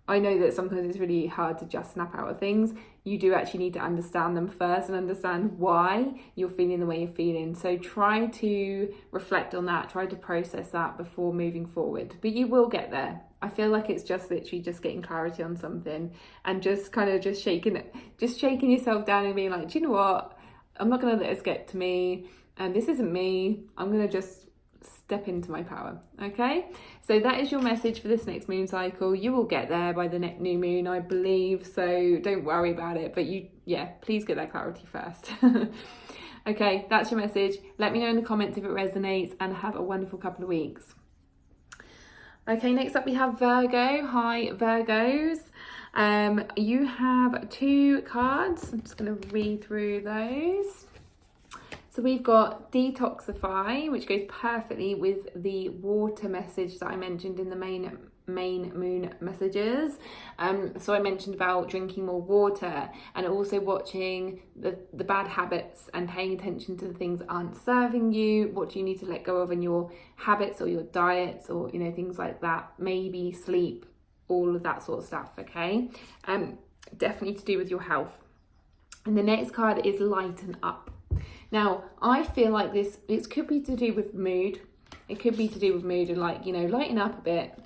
I know that sometimes it's really hard to just snap out of things. You do actually need to understand them first and understand why you're feeling the way you're feeling. So try to reflect on that, try to process that before moving forward. But you will get there. I feel like it's just literally just getting clarity on something, and just kind of just shaking yourself down and being like, do you know what? I'm not going to let this get to me, and this isn't me. I'm going to just step into my power, okay? So that is your message for this next moon cycle. You will get there by the next new moon, I believe, so don't worry about it, but please get that clarity first. Okay, that's your message. Let me know in the comments if it resonates, and have a wonderful couple of weeks. Okay, next up we have Virgo. Hi Virgos. You have 2 cards. I'm just going to read through those. So we've got detoxify, which goes perfectly with the water message that I mentioned in the main moon messages. So I mentioned about drinking more water, and also watching the bad habits and paying attention to the things that aren't serving you. What do you need to let go of in your habits or your diets, or things like that? Maybe sleep, all of that sort of stuff, okay? Definitely to do with your health. And the next card is lighten up. Now, I feel like it could be to do with mood. It could be to do with mood and lighten up a bit.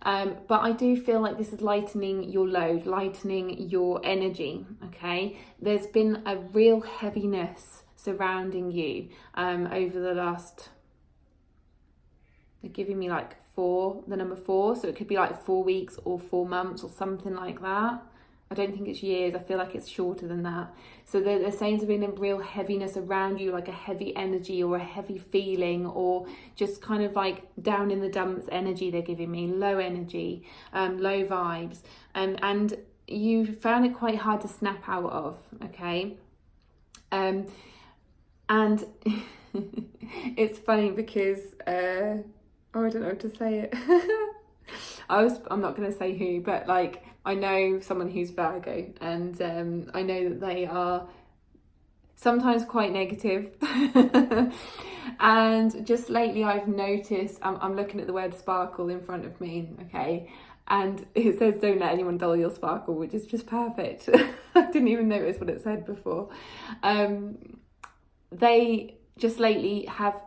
But I do feel like this is lightening your load, lightening your energy, okay? There's been a real heaviness surrounding you over the last, they're giving me like the number 4. So it could be like 4 weeks or 4 months or something like that. I don't think it's years. I feel like it's shorter than that. So they're saying there's been a real heaviness around you, like a heavy energy or a heavy feeling, or just kind of like down in the dumps energy they're giving me, low energy, low vibes. And you found it quite hard to snap out of, okay? And it's funny because, I don't know how to say it. I'm not going to say who, but like, I know someone who's Virgo, and I know that they are sometimes quite negative. And just lately I've noticed, I'm looking at the word sparkle in front of me, okay, and it says don't let anyone dull your sparkle, which is just perfect. I didn't even notice what it said before. They just lately have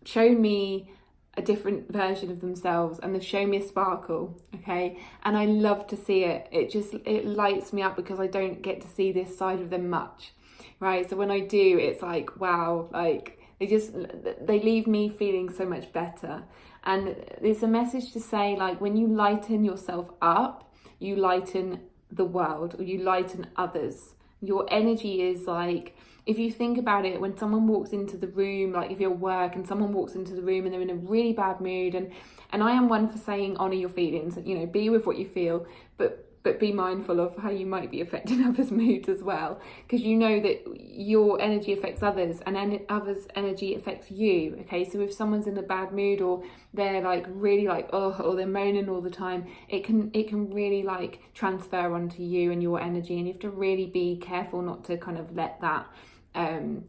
shown me a different version of themselves, and they've shown me a sparkle, okay, and I love to see it. It lights me up, because I don't get to see this side of them much, right? So when I do, it's like, wow, like they leave me feeling so much better. And there's a message to say, like, when you lighten yourself up, you lighten the world, or you lighten others. Your energy is like, if you think about it, when someone walks into the room, like if you're at work and someone walks into the room and they're in a really bad mood, and I am one for saying honour your feelings, be with what you feel, but but be mindful of how you might be affecting others' moods as well, because you know that your energy affects others and others' energy affects you. Okay, so if someone's in a bad mood, or they're like really like or they're moaning all the time, it can really like transfer onto you and your energy, and you have to really be careful not to kind of let that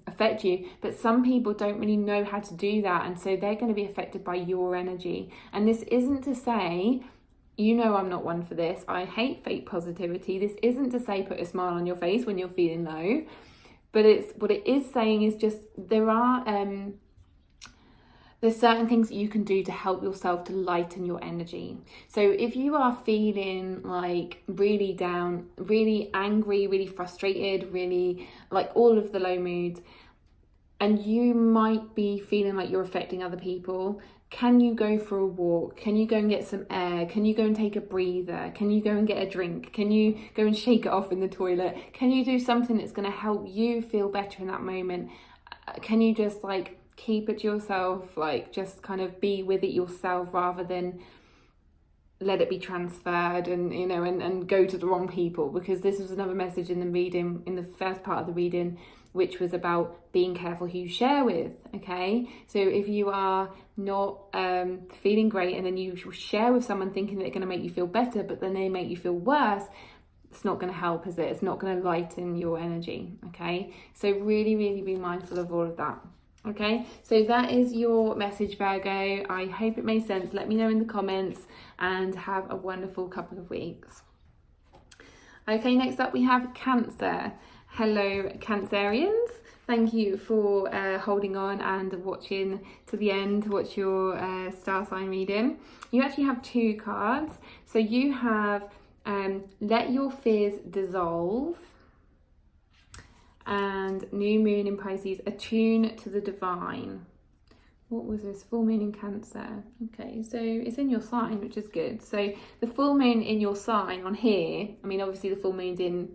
affect you. But some people don't really know how to do that, and so they're going to be affected by your energy. And this isn't to say, you know, I'm not one for this, I hate fake positivity. This isn't to say put a smile on your face when you're feeling low, but it's what it is saying is just there's certain things that you can do to help yourself to lighten your energy. So if you are feeling like really down, really angry, really frustrated, really like all of the low moods, and you might be feeling like you're affecting other people, can you go for a walk? Can you go and get some air? Can you go and take a breather? Can you go and get a drink? Can you go and shake it off in the toilet? Can you do something that's going to help you feel better in that moment? Can you just like keep it to yourself, like just kind of be with it yourself rather than let it be transferred and, you know, and go to the wrong people? Because this was another message in the reading, in the first part of the reading, which was about being careful who you share with. Okay, so if you are not feeling great and then you share with someone thinking that they're going to make you feel better, but then they make you feel worse, it's not going to help, is it? It's not going to lighten your energy. Okay, so really, really be mindful of all of that. Okay, so that is your message, Virgo. I hope it made sense. Let me know in the comments, and have a wonderful couple of weeks. Okay, next up we have Cancer. Hello, Cancerians. Thank you for holding on and watching to the end. Watch your star sign reading. You actually have two cards. So you have Let Your Fears Dissolve, and New Moon in Pisces, Attune to the Divine. What was this? Full moon in Cancer. Okay, so it's in your sign, which is good. So the full moon in your sign on here, I mean, obviously the full moon's in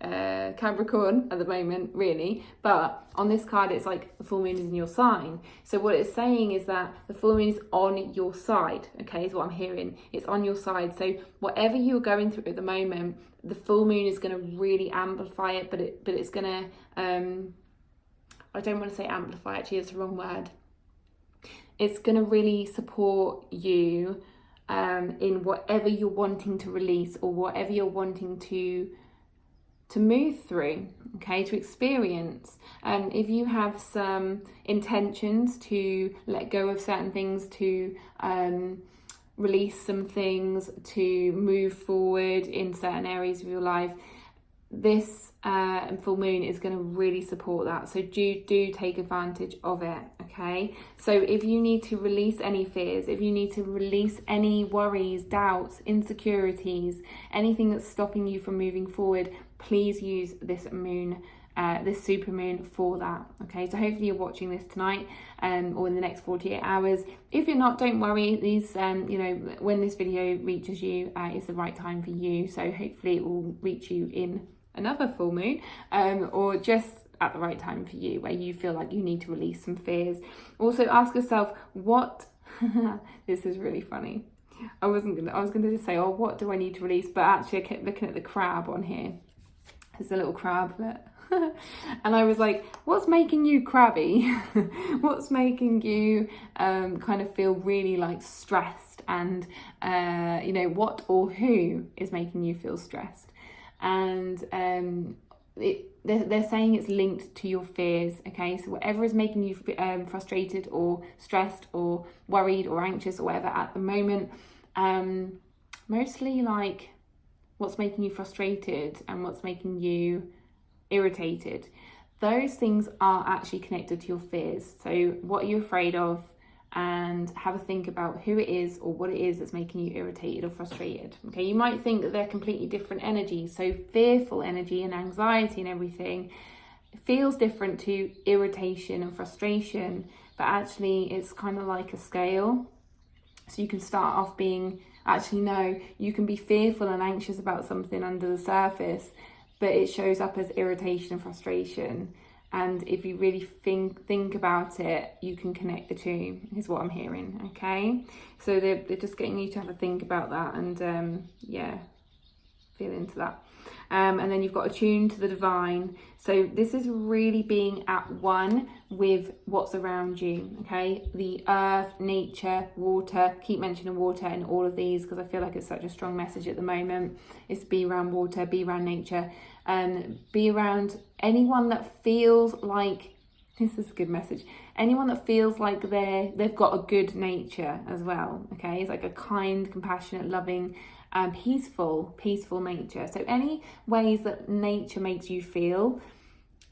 Capricorn at the moment, really, but on this card it's like the full moon is in your sign. So what it's saying is that the full moon is on your side. Okay, is what I'm hearing. It's on your side. So whatever you're going through at the moment, the full moon is going to really amplify it, but it's going to I don't want to say amplify, actually it's the wrong word. It's going to really support you in whatever you're wanting to release, or whatever you're wanting to move through, okay, to experience. If you have some intentions to let go of certain things, to release some things, to move forward in certain areas of your life, this full moon is going to really support that. So do take advantage of it. Okay, so if you need to release any fears, if you need to release any worries, doubts, insecurities, anything that's stopping you from moving forward, please use this moon, this super moon for that. Okay, so hopefully you're watching this tonight or in the next 48 hours. If you're not, don't worry. These you know, when this video reaches you, it's the right time for you. So hopefully it will reach you in another full moon, or just at the right time for you, where you feel like you need to release some fears. Also ask yourself what this is really funny. I was gonna just say, oh, what do I need to release? But actually I kept looking at the crab on here. There's a little crab that and I was like, what's making you crabby? What's making you kind of feel really like stressed? And you know, what or who is making you feel stressed? And they're saying it's linked to your fears. Okay, so whatever is making you frustrated or stressed or worried or anxious or whatever at the moment, mostly like what's making you frustrated and what's making you irritated, those things are actually connected to your fears. So what are you afraid of? And have a think about who it is or what it is that's making you irritated or frustrated. Okay, you might think that they're completely different energies. So fearful energy and anxiety and everything feels different to irritation and frustration, but actually it's kind of like a scale. So you can start off being, actually no, you can be fearful and anxious about something under the surface, but it shows up as irritation and frustration. And if you really think about it, you can connect the two, is what I'm hearing. Okay, so they're just getting you to have a think about that. And yeah, Feel into that. And then you've got attuned to the divine. So this is really being at one with what's around you, okay? The earth, nature, water. Keep mentioning water in all of these because I feel like it's such a strong message at the moment. It's be around water, be around nature, be around anyone that feels like, this is a good message, anyone that feels like they've got a good nature as well, okay? It's like a kind, compassionate, loving, peaceful nature. So any ways that nature makes you feel,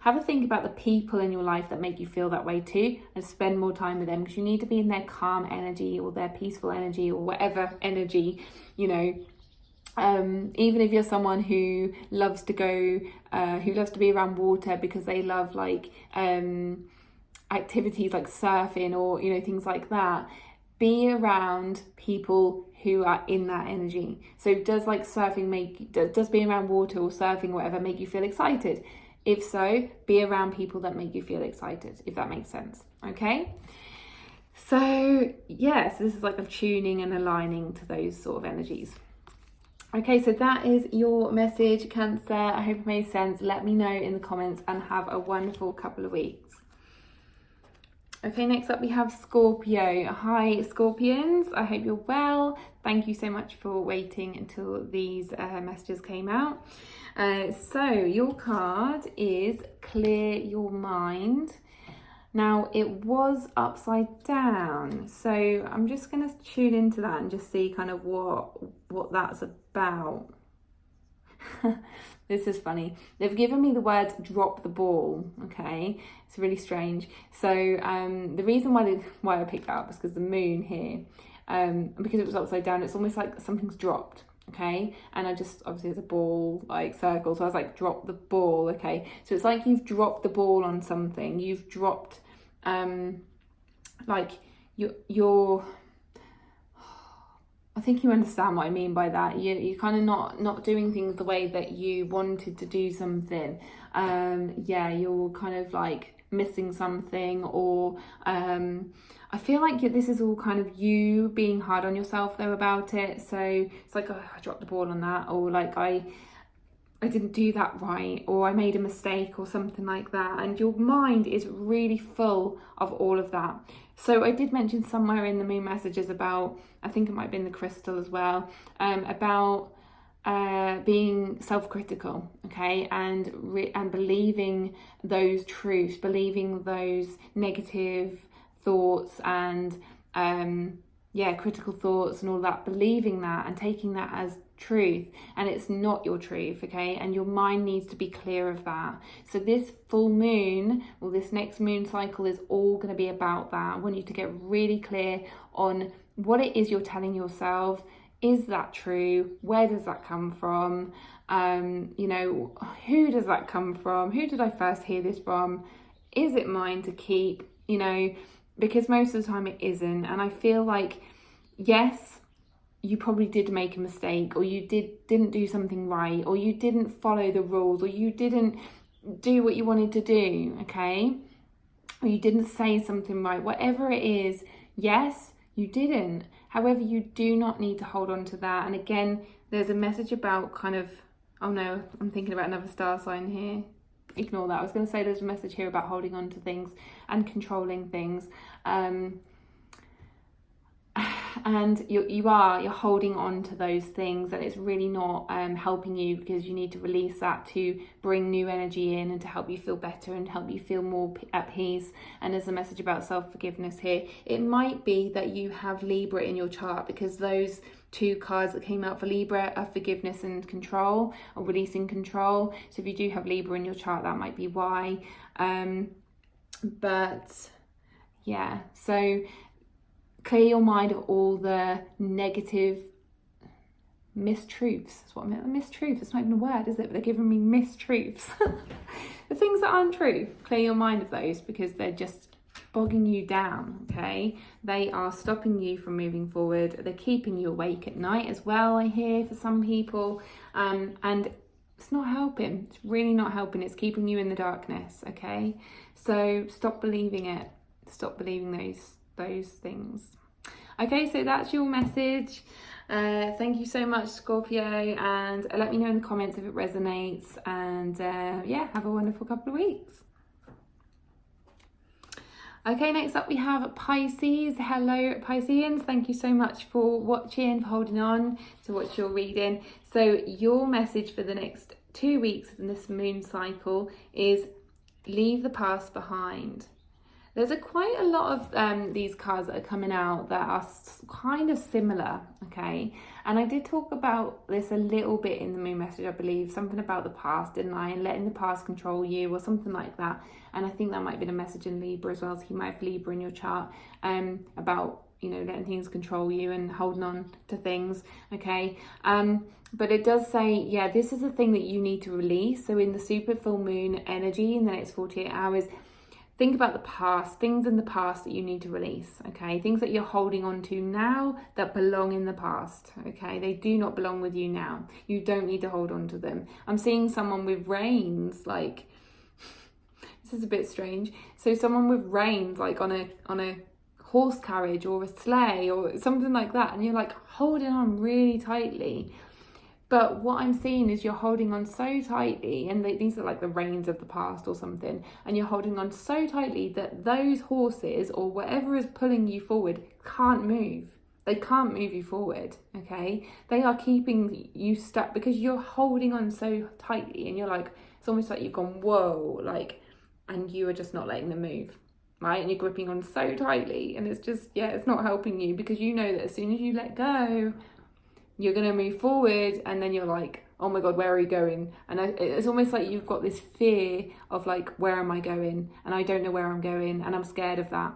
have a think about the people in your life that make you feel that way too, and spend more time with them, because you need to be in their calm energy or their peaceful energy or whatever energy, you know. Even if you're someone who loves to go, who loves to be around water because they love like activities like surfing or, you know, things like that, be around people who are in that energy. So does like surfing does being around water or surfing or whatever make you feel excited? If so, be around people that make you feel excited, if that makes sense, okay? So yes, this is like a tuning and aligning to those sort of energies. Okay, so that is your message, Cancer. I hope it made sense. Let me know in the comments and have a wonderful couple of weeks. Okay, next up we have Scorpio. Hi, Scorpions. I hope you're well. Thank you so much for waiting until these messages came out. So your card is Clear Your Mind. Now, it was upside down, so I'm just going to tune into that and just see kind of what that's about. This is funny. They've given me the word drop the ball, okay? It's really strange. So the reason why I picked that up is because the moon here, because it was upside down, it's almost like something's dropped. Okay, and I just, obviously there's a ball like circle, so I was like, drop the ball. Okay, so it's like you've dropped the ball on something. You've dropped like you're I think you understand what I mean by that. You're kind of not doing things the way that you wanted to do something. Yeah, you're kind of like missing something, or I feel like this is all kind of you being hard on yourself though about it. So it's like, oh, I dropped the ball on that, or like I didn't do that right, or I made a mistake or something like that. And your mind is really full of all of that. So I did mention somewhere in the moon messages about, I think it might be in the crystal as well, about being self-critical, okay, and believing those truths, believing those negative thoughts and critical thoughts and all that, believing that and taking that as truth, and it's not your truth, okay, and your mind needs to be clear of that. So this full moon, or this next moon cycle, is all going to be about that. I want you to get really clear on what it is you're telling yourself. Is that true? Where does that come from? You know, who does that come from? Who did I first hear this from? Is it mine to keep? You know, because most of the time it isn't. And I feel like, yes, you probably did make a mistake, or you didn't do something right, or you didn't follow the rules, or you didn't do what you wanted to do, okay? Or you didn't say something right. Whatever it is, yes, you didn't. However, you do not need to hold on to that. And again, there's a message about kind of, oh no, I'm thinking about another star sign here. Ignore that. I was going to say there's a message here about holding on to things and controlling things. And you're holding on to those things, and it's really not helping you, because you need to release that to bring new energy in and to help you feel better and help you feel more at peace. And there's a message about self-forgiveness here. It might be that you have Libra in your chart, because those two cards that came out for Libra are forgiveness and control, or releasing control. So if you do have Libra in your chart, that might be why. But yeah, so clear your mind of all the negative mistruths. That's what I meant. Mistruths. It's not even a word, is it? But they're giving me mistruths. The things that aren't true. Clear your mind of those, because they're just bogging you down, okay? They are stopping you from moving forward. They're keeping you awake at night as well, I hear, for some people. And it's not helping. It's really not helping. It's keeping you in the darkness, okay? So stop believing it. Stop believing those things. Okay, so that's your message. Thank you so much, Scorpio, and let me know in the comments if it resonates, and yeah, have a wonderful couple of weeks. Okay, next up we have Pisces. Hello, Pisceans. Thank you so much for watching, for holding on to watch your reading. So your message for the next 2 weeks in this moon cycle is leave the past behind. There's quite a lot of these cards that are coming out that are kind of similar, okay? And I did talk about this a little bit in the moon message, I believe, something about the past, didn't I? And letting the past control you or something like that. And I think that might be the message in Libra as well. So you might have Libra in your chart about, you know, letting things control you and holding on to things, okay? But it does say, yeah, this is a thing that you need to release. So in the super full moon energy in the next 48 hours, think about the past, things in the past that you need to release, okay? Things that you're holding on to now that belong in the past, okay? They do not belong with you now. You don't need to hold on to them. I'm seeing someone with reins, like, this is a bit strange. So someone with reins, like on a horse carriage or a sleigh or something like that, and you're like holding on really tightly. But what I'm seeing is you're holding on so tightly, and these are like the reins of the past or something, and you're holding on so tightly that those horses or whatever is pulling you forward can't move. They can't move you forward, okay? They are keeping you stuck because you're holding on so tightly, and you're like, it's almost like you've gone, whoa, like, and you are just not letting them move, right? And you're gripping on so tightly, and it's just, yeah, it's not helping you, because you know that as soon as you let go, you're going to move forward, and then you're like, oh my God, where are you going? And it's almost like you've got this fear of like, where am I going? And I don't know where I'm going, and I'm scared of that.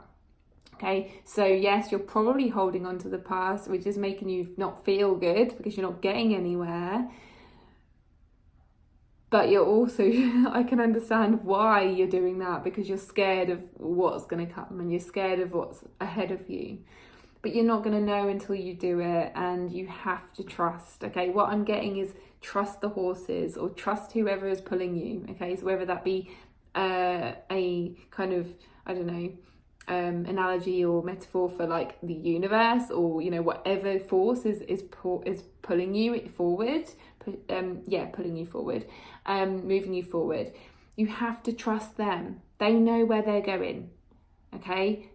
Okay, so yes, you're probably holding on to the past, which is making you not feel good because you're not getting anywhere. But you're also, I can understand why you're doing that, because you're scared of what's going to come, and you're scared of what's ahead of you. But you're not going to know until you do it, and you have to trust, okay? What I'm getting is trust the horses, or trust whoever is pulling you, okay? So whether that be a kind of, I don't know, analogy or metaphor for like the universe, or, you know, whatever force is pulling you forward, pulling you forward, moving you forward. You have to trust them. They know where they're going, okay?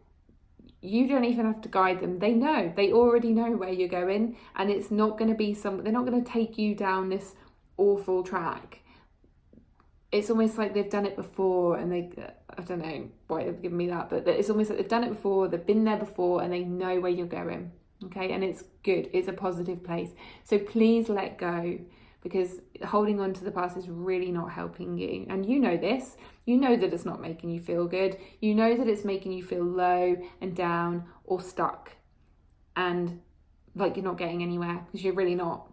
You don't even have to guide them. They know. They already know where you're going, and it's not going to be they're not going to take you down this awful track. It's almost like they've done it before, and I don't know why they've given me that, but it's almost like they've done it before, they've been there before, and they know where you're going, okay? And it's good. It's a positive place. So please let go, because holding on to the past is really not helping you. And you know this. You know that it's not making you feel good. You know that it's making you feel low and down or stuck, and like you're not getting anywhere, because you're really not,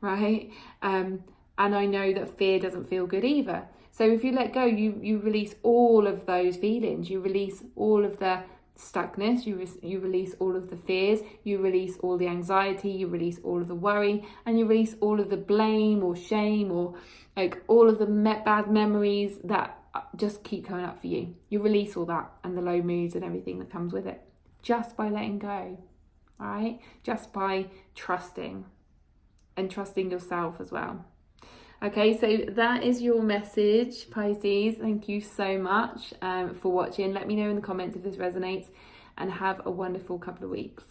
right? And I know that fear doesn't feel good either. So if you let go, you release all of those feelings. You release all of the stuckness, you release all of the fears, you release all the anxiety, you release all of the worry, and you release all of the blame or shame, or like all of the bad memories that just keep coming up for you. You release all that, and the low moods and everything that comes with it, just by letting go, all right? Just by trusting, and trusting yourself as well. Okay, so that is your message, Pisces. Thank you so much for watching. Let me know in the comments if this resonates, and have a wonderful couple of weeks.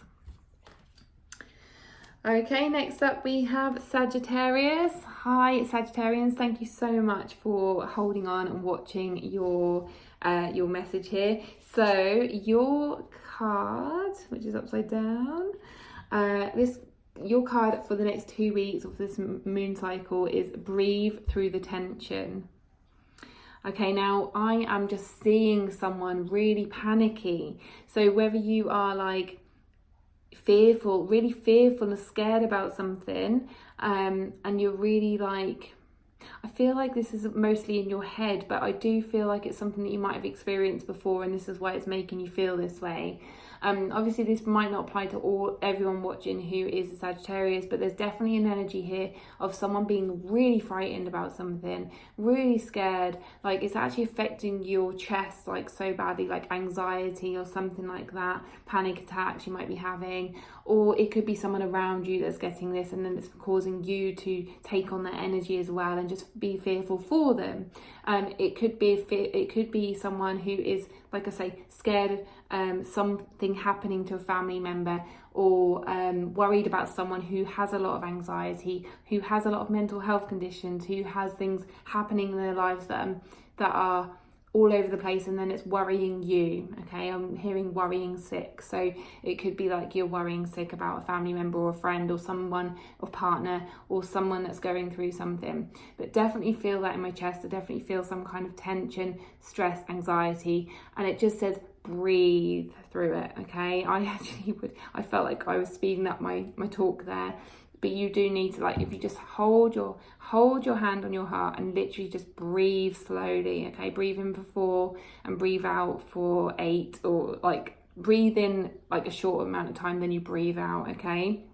Okay, next up we have Sagittarius. Hi, Sagittarians. Thank you so much for holding on and watching your message here. So your card, which is upside down, your card for the next 2 weeks of this moon cycle is breathe through the tension. Okay, now I am just seeing someone really panicky. So whether you are like fearful, really fearful and scared about something, and you're really like, I feel like this is mostly in your head, but I do feel like it's something that you might have experienced before, and this is why it's making you feel this way. Obviously this might not apply to everyone watching who is a Sagittarius, but there's definitely an energy here of someone being really frightened about something, really scared, like it's actually affecting your chest like so badly, like anxiety or something like that, panic attacks you might be having, or it could be someone around you that's getting this and then it's causing you to take on their energy as well and just be fearful for them. It could be someone who is, like I say, scared of something happening to a family member, or worried about someone who has a lot of anxiety, who has a lot of mental health conditions, who has things happening in their lives that are all over the place, and then it's worrying you. Okay, I'm hearing worrying sick, so it could be like you're worrying sick about a family member or a friend or someone or partner or someone that's going through something. But definitely feel that in my chest. I definitely feel some kind of tension, stress, anxiety, and it just says breathe through it. Okay, I felt like I was speeding up my talk there. But you do need to, like, if you just hold your hand on your heart and literally just breathe slowly. Okay, breathe in for 4 and breathe out for 8, or like breathe in like a short amount of time, then you breathe out. Okay.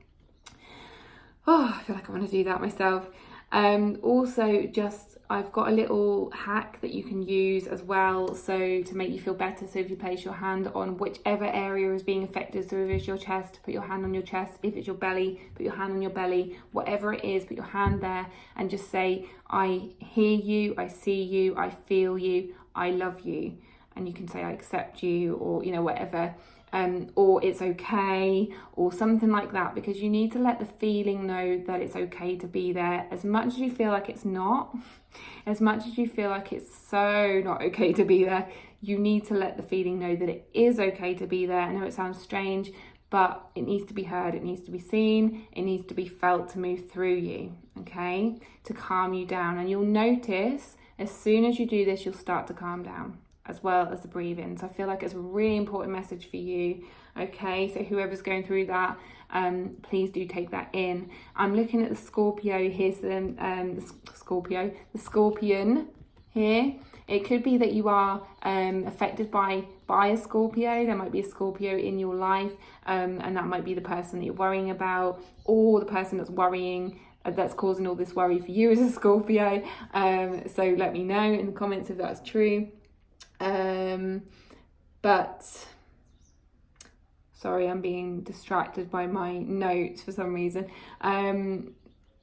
Oh, I feel like I want to do that myself. Also, just I've got a little hack that you can use as well, so to make you feel better. So if you place your hand on whichever area is being affected, so if it's your chest, put your hand on your chest. If it's your belly, put your hand on your belly. Whatever it is, put your hand there and just say, I hear you, I see you, I feel you, I love you. And you can say, I accept you, or, you know, whatever. Or it's okay, or something like that, because you need to let the feeling know that it's okay to be there. As much as you feel like it's not, as much as you feel like it's so not okay to be there, you need to let the feeling know that it is okay to be there. I know it sounds strange, but it needs to be heard, it needs to be seen, it needs to be felt to move through you, okay, to calm you down. And you'll notice as soon as you do this, you'll start to calm down, as well as the breathing. So I feel like it's a really important message for you. Okay, so whoever's going through that, please do take that in. I'm looking at the Scorpio here, so the Scorpion here. It could be that you are affected by a Scorpio. There might be a Scorpio in your life, and that might be the person that you're worrying about, or the person that's worrying, that's causing all this worry for you as a Scorpio. So let me know in the comments if that's true. But sorry, I'm being distracted by my notes for some reason.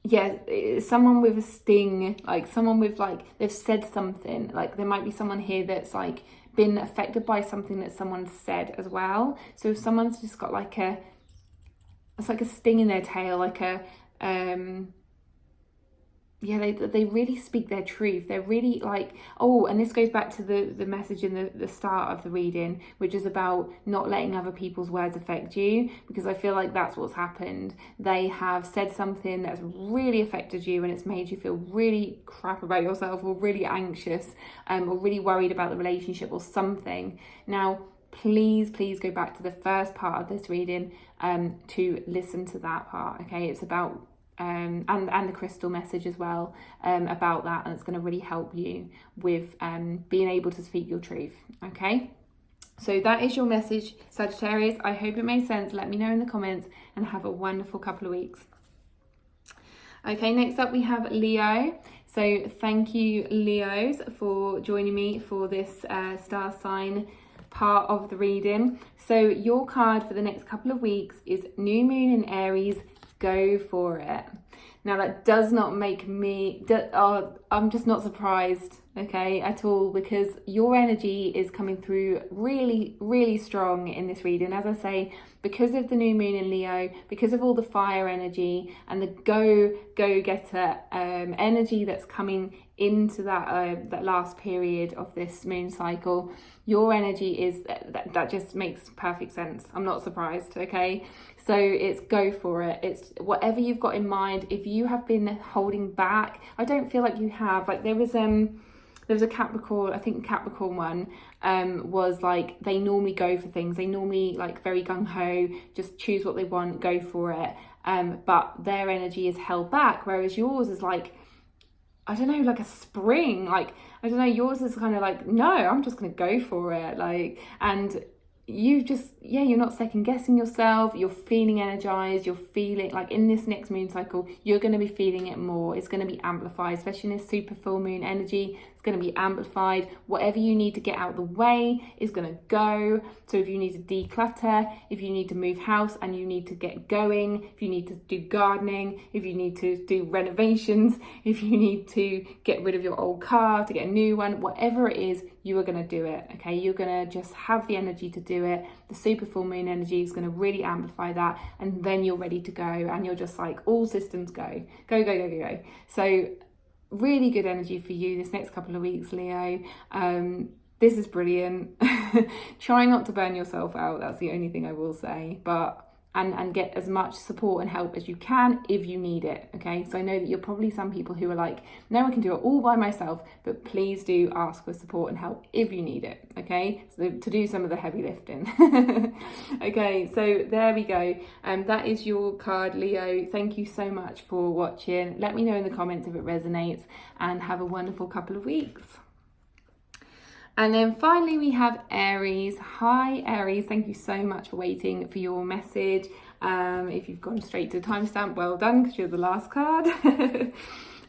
Yeah, someone with a sting, like someone with, like, they've said something, like there might be someone here that's like been affected by something that someone said as well. So if someone's just got like it's like a sting in their tail, like yeah, they really speak their truth. They're really like, oh, and this goes back to the message in the start of the reading, which is about not letting other people's words affect you, because I feel like that's what's happened. They have said something that's really affected you, and it's made you feel really crap about yourself, or really anxious, or really worried about the relationship or something. Now, please go back to the first part of this reading to listen to that part. Okay, it's about and the crystal message as well, about that, and it's going to really help you with being able to speak your truth. Okay, so that is your message, Sagittarius. I hope it made sense. Let me know in the comments, and have a wonderful couple of weeks. Okay, next up we have Leo. So thank you, Leos, for joining me for this star sign part of the reading. So your card for the next couple of weeks is New Moon in Aries. Go for it. Now that does not make me, I'm just not surprised, okay, at all, because your energy is coming through really strong in this reading. As I say, because of the new moon in Leo, because of all the fire energy and the go-getter energy that's coming into that last period of this moon cycle, your energy is, that just makes perfect sense. I'm not surprised, okay? So it's go for it. It's whatever you've got in mind. If you have been holding back, I don't feel like you have. Like there was a Capricorn, I think Capricorn one was like, they normally go for things. They normally like very gung-ho, just choose what they want, go for it. But their energy is held back, whereas yours is like, I don't know, like a spring. Like, I don't know, yours is kind of like, no, I'm just going to go for it. Like, and you just, you're not second guessing yourself, you're feeling energized, you're feeling like in this next moon cycle, you're going to be feeling it more. It's going to be amplified, especially in this super full moon energy. It's going to be amplified. Whatever you need to get out of the way is going to go. So if you need to declutter, if you need to move house and you need to get going, if you need to do gardening, if you need to do renovations, if you need to get rid of your old car to get a new one, whatever it is, you are going to do it. Okay, you're going to just have the energy to do it. The super full moon energy is going to really amplify that, and then you're ready to go, and you're just like all systems go. So really good energy for you this next couple of weeks, Leo. This is brilliant. Try not to burn yourself out. That's the only thing I will say. But and get as much support and help as you can if you need it. Okay, so I know that you're probably some people who are like, no, I can do it all by myself, but please do ask for support and help if you need it. Okay, so to do some of the heavy lifting. Okay, so there we go. That is your card, Leo. Thank you so much for watching. Let me know in the comments if it resonates, and have a wonderful couple of weeks. And then finally we have Aries. Hi Aries, thank you so much for waiting for your message. If you've gone straight to the timestamp, well done, because you're the last card.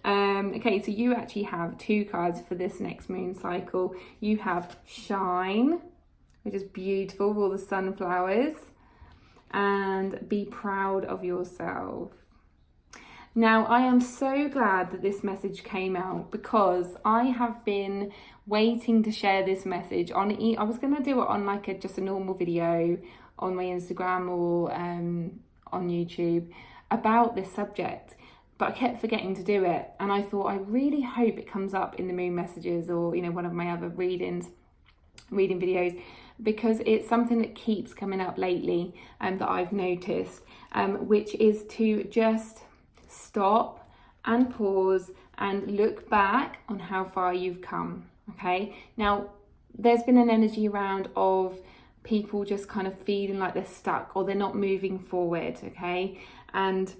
Okay, so you actually have two cards for this next moon cycle. You have Shine, which is beautiful with all the sunflowers, and Be Proud of Yourself. Now, I am so glad that this message came out, because I have been waiting to share this message on I was going to do it on like just a normal video on my Instagram or on YouTube about this subject, but I kept forgetting to do it, and I thought I really hope it comes up in the moon messages, or one of my other reading videos, because it's something that keeps coming up lately and that I've noticed, which is to just stop and pause and look back on how far you've come. Okay, now there's been an energy around of people just kind of feeling like they're stuck or they're not moving forward. Okay, and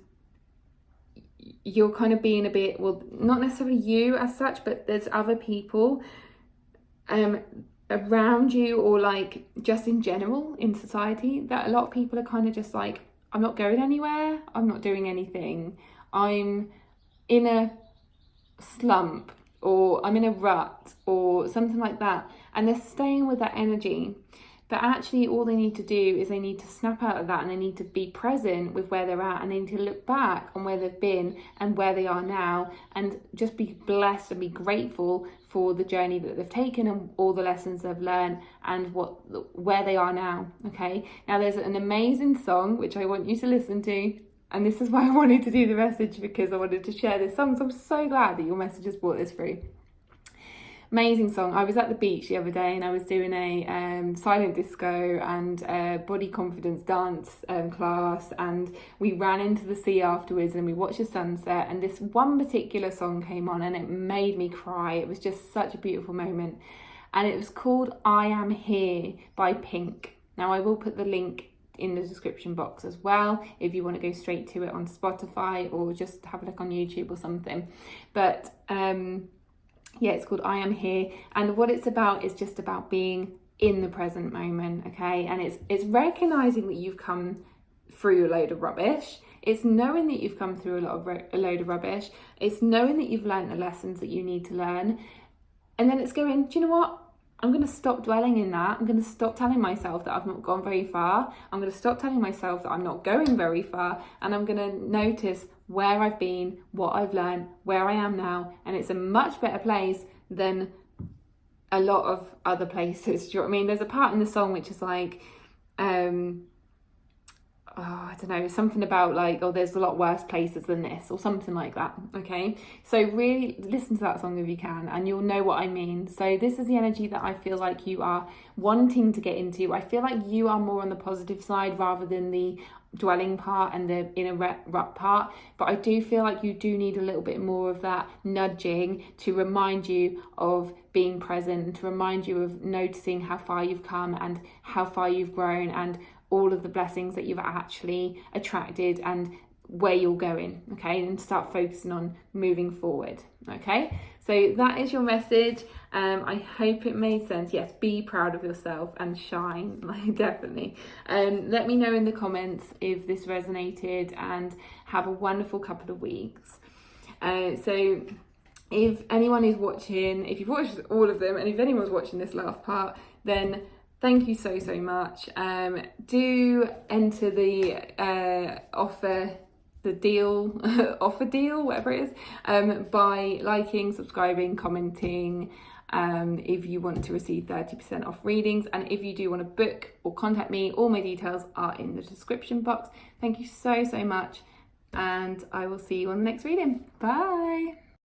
you're kind of being a bit, well, not necessarily you as such, but there's other people around you, or like just in general in society, that a lot of people are kind of just like, I'm not going anywhere, I'm not doing anything, I'm in a slump, or I'm in a rut, or something like that, and they're staying with that energy. But actually all they need to do is they need to snap out of that, and they need to be present with where they're at, and they need to look back on where they've been and where they are now, and just be blessed and be grateful for the journey that they've taken and all the lessons they've learned and where they are now. Okay, now there's an amazing song which I want you to listen to, and this is why I wanted to do the message, because I wanted to share this song. So I'm so glad that your message has brought this through. Amazing song. I was at the beach the other day, and I was doing a silent disco and body confidence dance class, and we ran into the sea afterwards and we watched the sunset, and this one particular song came on and it made me cry. It was just such a beautiful moment, and it was called I Am Here by Pink. Now I will put the link in the description box as well if you want to go straight to it on Spotify, or just have a look on YouTube or something. But yeah, it's called I Am Here, and what it's about is just about being in the present moment. Okay, and it's recognizing that you've come through a load of rubbish. It's knowing that you've come through a load of rubbish. It's knowing that you've learned the lessons that you need to learn, and then it's going, do you know what? I'm going to stop dwelling in that. I'm going to stop telling myself that I've not gone very far. I'm going to stop telling myself that I'm not going very far. And I'm going to notice where I've been, what I've learned, where I am now. And it's a much better place than a lot of other places. Do you know what I mean? There's a part in the song which is like, I don't know, something about like, oh, there's a lot worse places than this, or something like that. Okay, so really listen to that song if you can, and you'll know what I mean. So this is the energy that I feel like you are wanting to get into. I feel like you are more on the positive side rather than the dwelling part and the inner rut part, but I do feel like you do need a little bit more of that nudging to remind you of being present, and to remind you of noticing how far you've come and how far you've grown, and all of the blessings that you've actually attracted, and where you're going, okay, and start focusing on moving forward. Okay, so that is your message. I hope it made sense. Yes, be proud of yourself and shine, like, definitely. Let me know in the comments if this resonated, and have a wonderful couple of weeks. So if anyone is watching, if you've watched all of them, and if anyone's watching this last part, then thank you so much. Do enter the offer deal, whatever it is, by liking, subscribing, commenting, if you want to receive 30% off readings. And if you do want to book or contact me, all my details are in the description box. Thank you so much, and I will see you on the next reading. Bye.